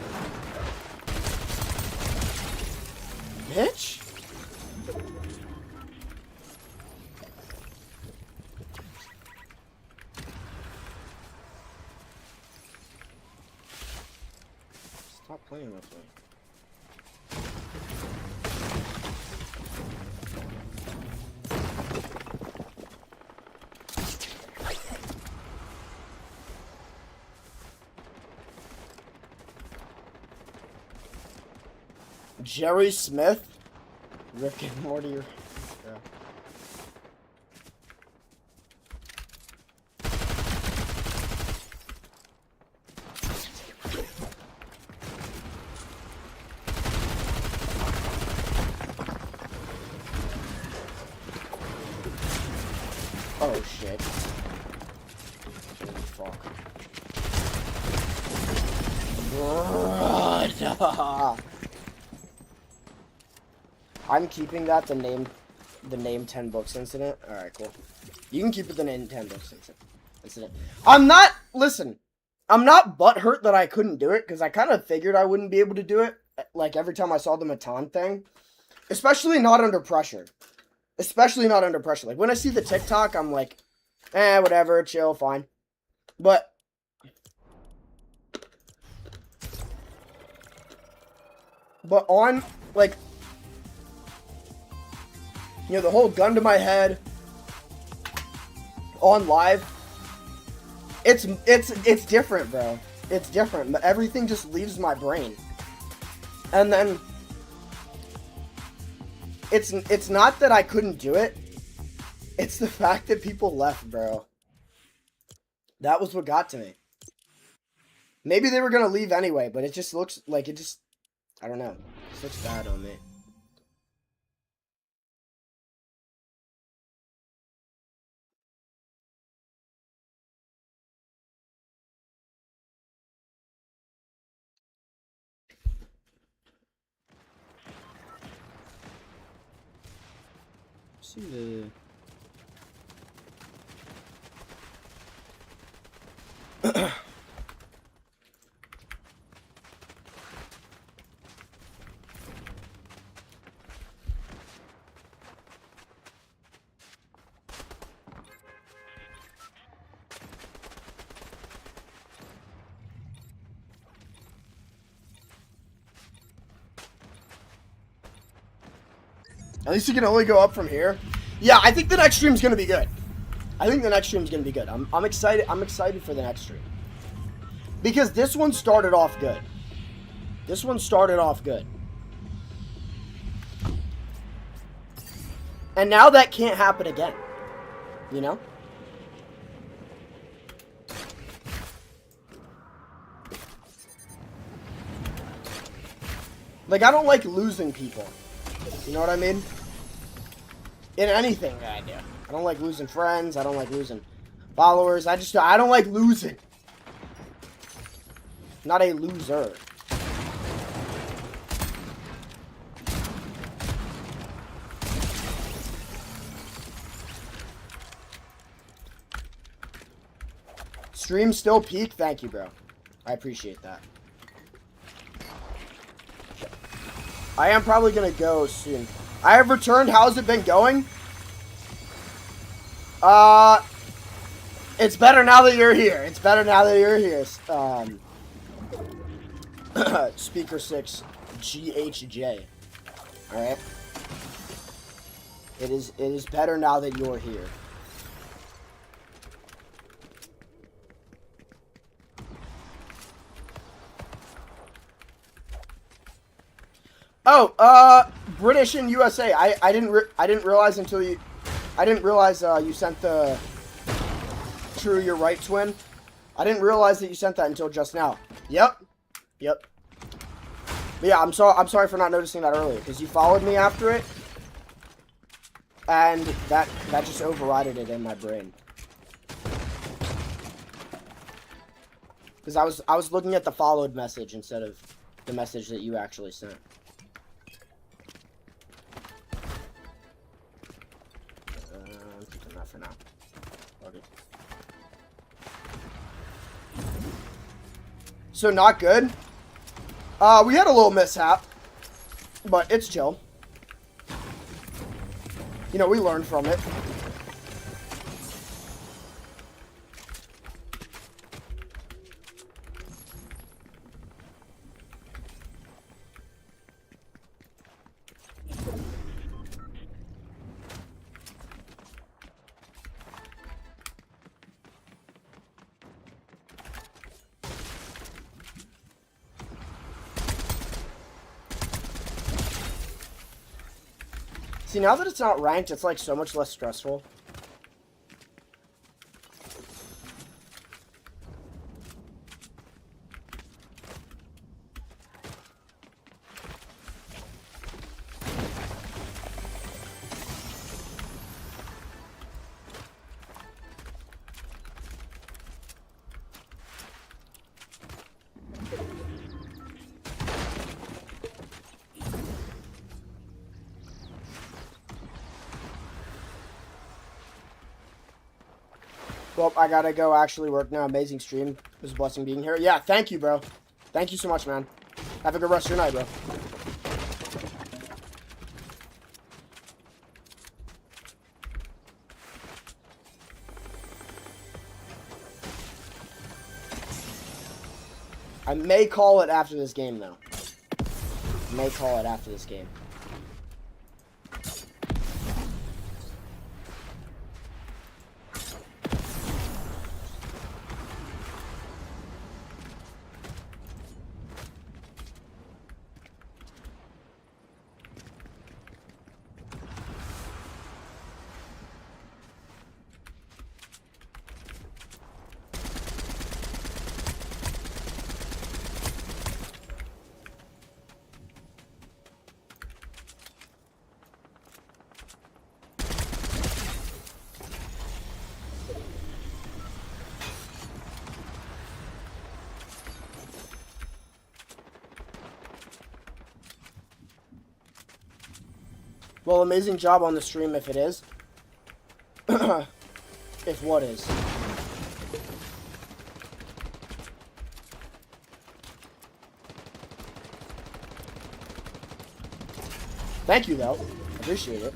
Bitch? Stop playing with me. Jerry Smith? Rick and Morty. Yeah. Oh shit. Holy fuck. I'm keeping that the name 10 books incident. Alright, cool. You can keep it the name 10 books incident. I'm not butthurt that I couldn't do it, because I kind of figured I wouldn't be able to do it, like, every time I saw the Matan thing. Especially not under pressure. Like, when I see the TikTok, I'm like, whatever, chill, fine. But on, like, you know, the whole gun to my head on live, it's different, bro. It's different. Everything just leaves my brain. And then it's not that I couldn't do it. It's the fact that people left, bro. That was what got to me. Maybe they were gonna leave anyway, but it just looks like I don't know. It looks bad on me. See the... At least you can only go up from here. Yeah, I think the next stream's gonna be good. I'm excited. I'm excited for the next stream. Because this one started off good. And now that can't happen again. You know? Like, I don't like losing people. You know what I mean? In anything that I do. I don't like losing friends. I don't like losing followers. I don't like losing. Not a loser. Stream still peak? Thank you, bro. I appreciate that. I am probably gonna go soon. I have returned. How's it been going? It's better now that you're here. Speaker 6 GHJ. Alright. It is better now that you're here. Oh, British and USA. I didn't realize you sent the True You're Right twin. I didn't realize that you sent that until just now. Yep. But yeah, I'm sorry for not noticing that earlier, because you followed me after it, and that just overrided it in my brain. Because I was looking at the followed message instead of the message that you actually sent. I'm keeping that for now. Okay. So not good. We had a little mishap, but it's chill. You know, we learned from it. See, now that it's not ranked, it's like so much less stressful. Well, I gotta go actually work now. Amazing stream. It was a blessing being here. Yeah, thank you, bro. Thank you so much, man. Have a good rest of your night, bro. I may call it after this game, though. I may call it after this game. Well, amazing job on the stream if it is. If what is? Thank you, though. Appreciate it.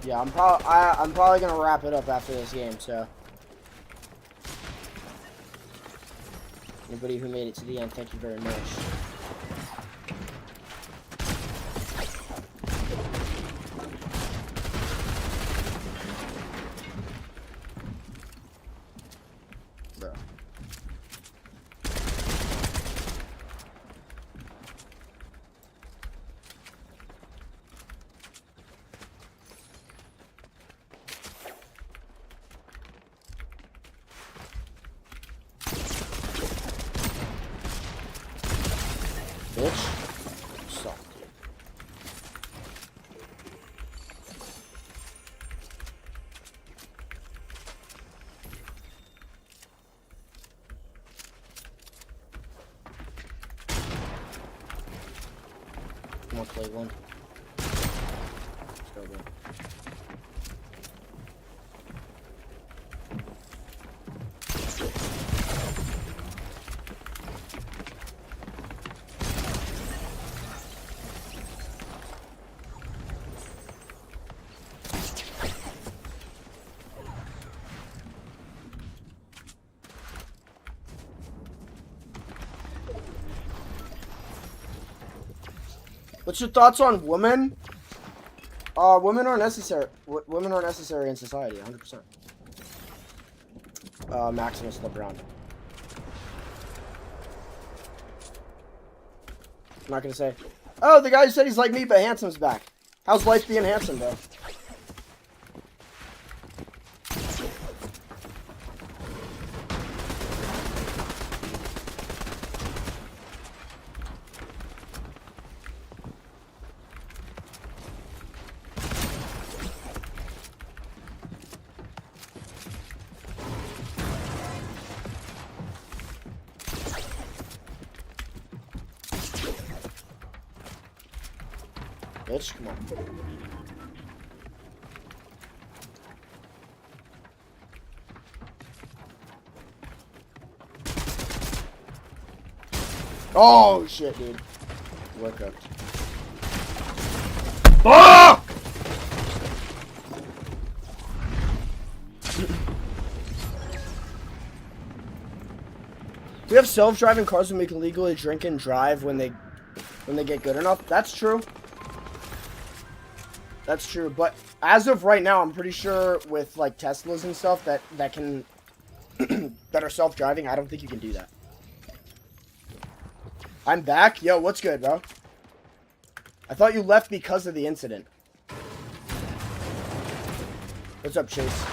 Yeah, I'm probably gonna wrap it up after this game. So, anybody who made it to the end, thank you very much. Bro. Bitch. Suck, dude. Come on, Cleveland. Let's go, bro. What's your thoughts on women? Women are necessary. Women are necessary in society, 100%. Maximus LeBron. I'm not gonna say. Oh, the guy who said he's like me, but handsome's back. How's life being handsome, bro? Bitch, come on. Oh shit, dude. We're cooked. Fuck! We have self-driving cars that we can legally drink and drive when they get good enough. That's true. That's true, but as of right now, I'm pretty sure with like Teslas and stuff that can that are self-driving, I don't think you can do that. I'm back. Yo, what's good, bro? I thought you left because of the incident. What's up, Chase?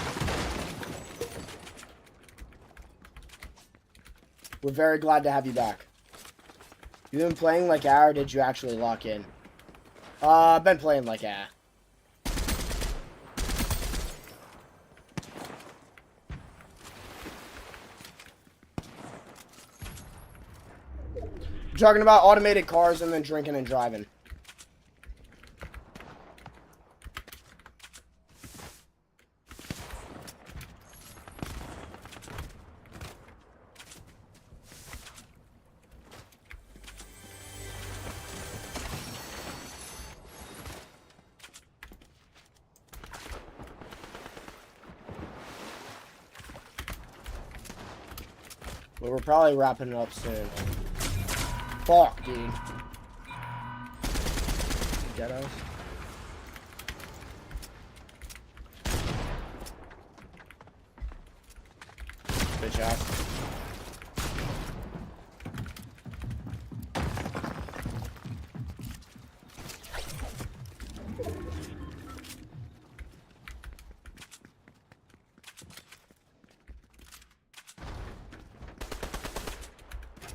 We're very glad to have you back. You been playing like A, or did you actually lock in? I've been playing like A. I'm talking about automated cars and then drinking and driving. But we're probably wrapping it up soon. Fuck, dude. Ghettos. Bitch ass.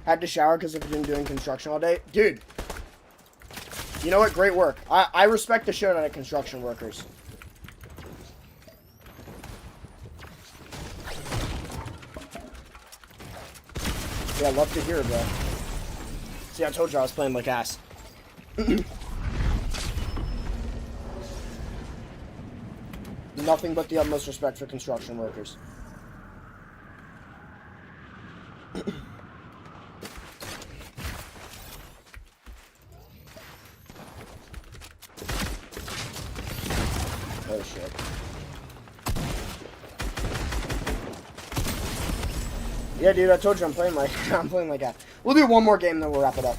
Had to shower because I've been doing construction all day. Dude, you know what? Great work. I respect the shit out of construction workers. Yeah, love to hear it, bro. See, I told you I was playing like ass. Nothing but the utmost respect for construction workers. Oh shit. Yeah, dude, I told you I'm playing like that. We'll do one more game, then we'll wrap it up.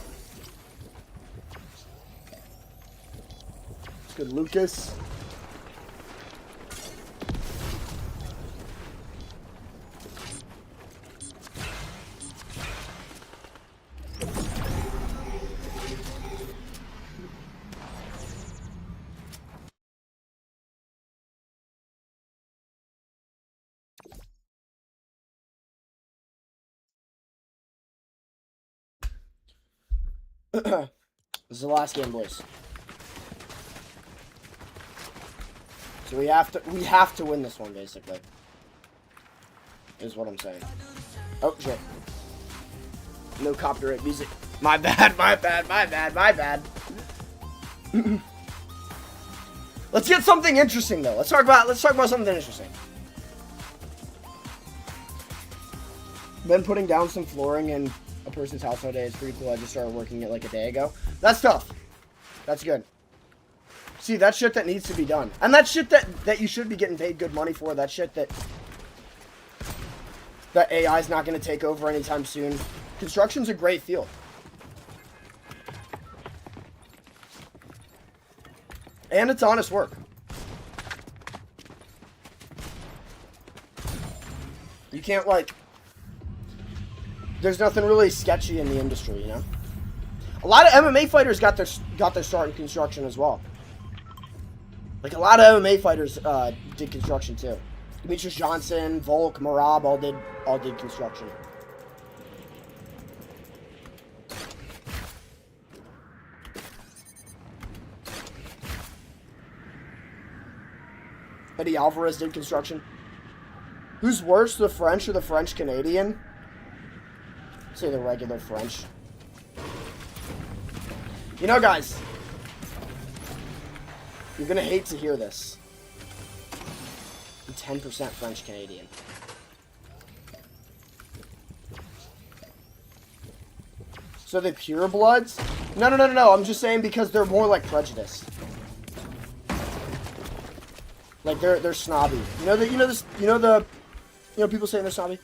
It's good, Lucas. This is the last game, boys. So we have to win this one, basically. Is what I'm saying. Oh shit. No copyright music. My bad, my bad, my bad, my bad. Let's get something interesting though. Let's talk about something interesting. Been putting down some flooring in a person's house all day. It's pretty cool. I just started working it like a day ago. That's tough. That's good. See, that's shit that needs to be done. And that's shit that you should be getting paid good money for. That shit that AI's not going to take over anytime soon. Construction's a great field. And it's honest work. You can't, like... There's nothing really sketchy in the industry, you know? A lot of MMA fighters got their start in construction as well. Like, a lot of MMA fighters did construction too. Demetrius Johnson, Volk, Marab all did construction. Eddie Alvarez did construction. Who's worse, the French or the French Canadian? I'd say the regular French. You know, guys, you're gonna hate to hear this. I'm 10% French Canadian. So the purebloods? No. I'm just saying because they're more like prejudiced. Like they're snobby. People saying they're snobby.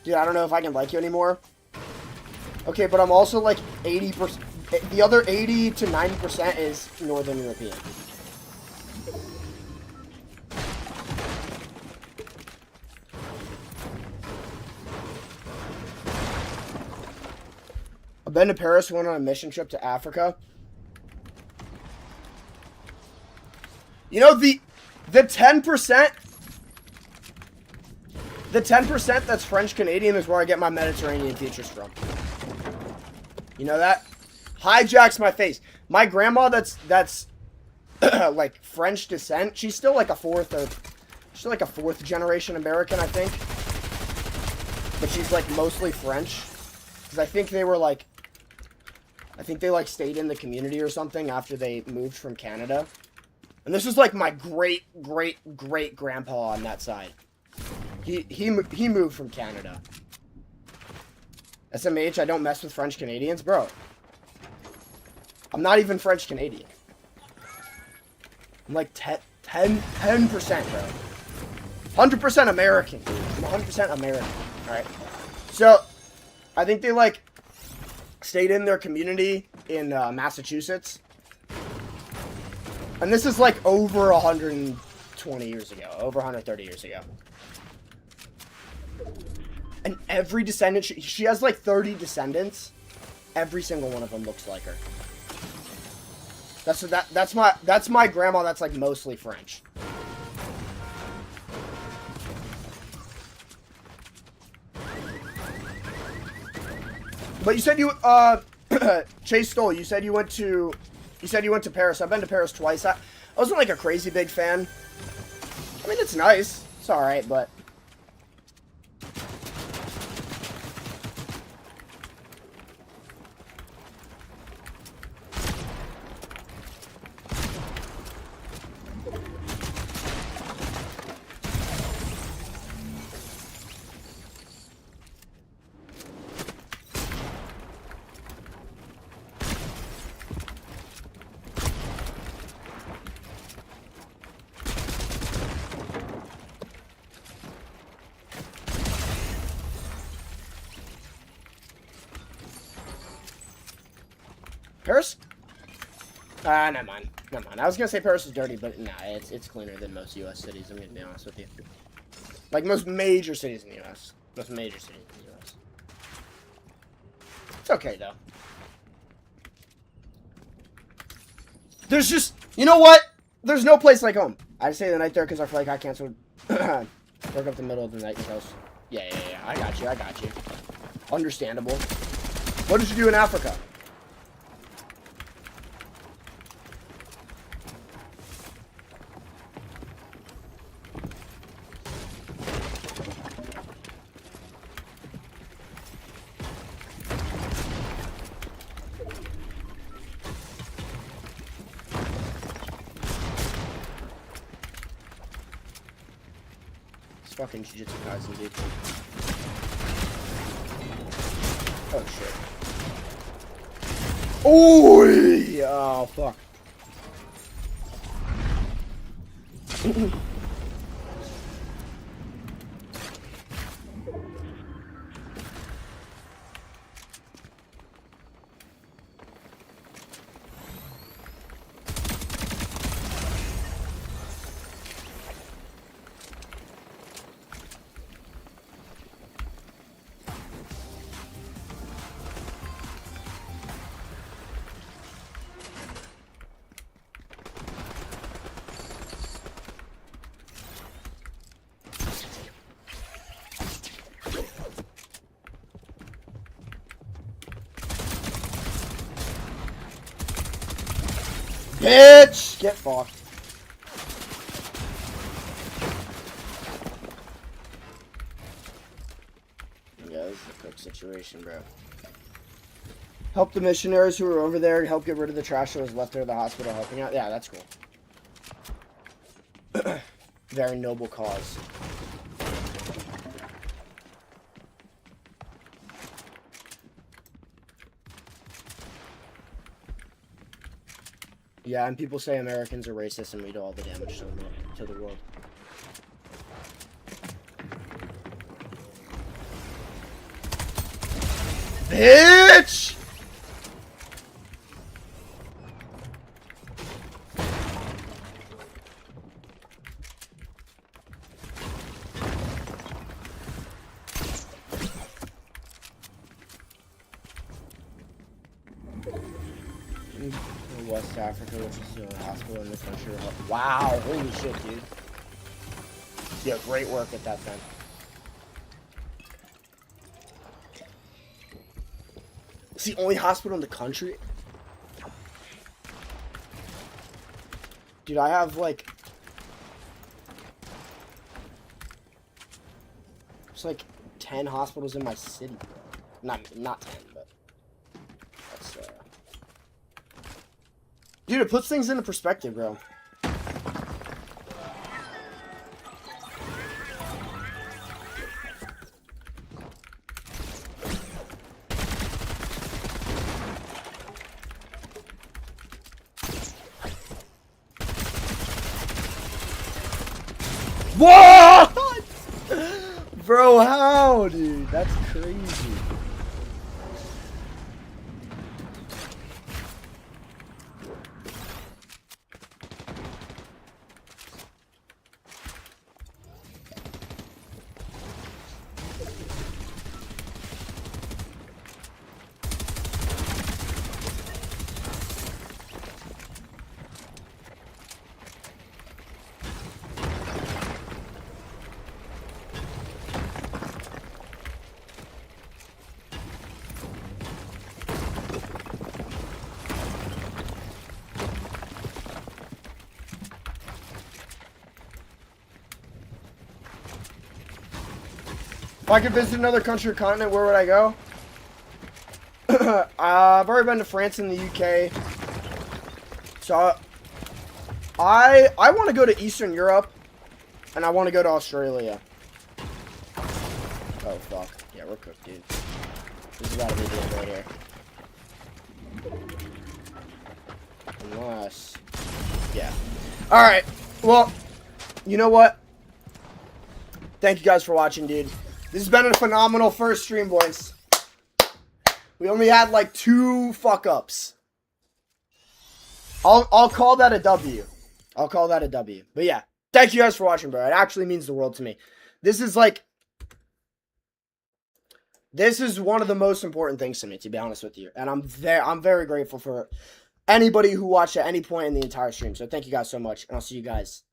Dude, I don't know if I can like you anymore. Okay, but I'm also like 80%. The other 80 to 90% is Northern European. I've been to Paris, went on a mission trip to Africa. You know, the 10%, the 10% that's French Canadian is where I get my Mediterranean features from. You know that? Hijacks my face. My grandma that's like French descent, she's still like a fourth generation American, I think. But she's like mostly French. Because I think they like stayed in the community or something after they moved from Canada. And this is like my great grandpa on that side. He moved from Canada. SMH, I don't mess with French Canadians, bro. I'm not even French Canadian. I'm like 10%, bro. 100% American. I'm 100% American. Alright. So, I think they like stayed in their community in Massachusetts. And this is like over 120 years ago. Over 130 years ago. And every descendant, she has like 30 descendants. Every single one of them looks like her. That's my grandma that's like mostly French. But you said you Chase Stoll, you said you went to Paris. I've been to Paris twice. I wasn't like a crazy big fan. I mean, it's nice. It's alright, but Paris? Never mind. I was gonna say Paris is dirty, but nah, it's cleaner than most U.S. cities. I'm gonna be honest with you. Like most major cities in the U.S. Most major cities in the U.S. It's okay though. There's just, you know what? There's no place like home. I stayed the night there because our flight got canceled. Broke up the middle of the night. So yeah. I got you. Understandable. What did you do in Africa? Fucking Jujutsu Kaisen, dude. Oh shit. Oh fuck. Bitch! Get fucked. Yeah, this is a cook situation, bro. Help the missionaries who are over there and help get rid of the trash that was left there at the hospital helping out. Yeah, that's cool. Very noble cause. Yeah, and people say Americans are racist and we do all the damage to the world. Bitch! West Africa, which is the hospital in the country. Wow, holy shit, dude. Yeah, great work at that then. It's the only hospital in the country? Dude, I have like... There's like 10 hospitals in my city, bro. Not 10, but... That's, Dude, it puts things into perspective, bro. What? Bro, how, dude? That's crazy. If I could visit another country or continent, where would I go? I've already been to France and the UK. So, I want to go to Eastern Europe. And I want to go to Australia. Oh, fuck. Yeah, we're cooked, dude. This is about to be good right here. Unless... Yeah. Alright. Well, you know what? Thank you guys for watching, dude. This has been a phenomenal first stream, boys. We only had like 2 fuck-ups. I'll call that a W. I'll call that a W. But yeah, thank you guys for watching, bro. It actually means the world to me. This is like... This is one of the most important things to me, to be honest with you. And I'm very grateful for anybody who watched at any point in the entire stream. So thank you guys so much. And I'll see you guys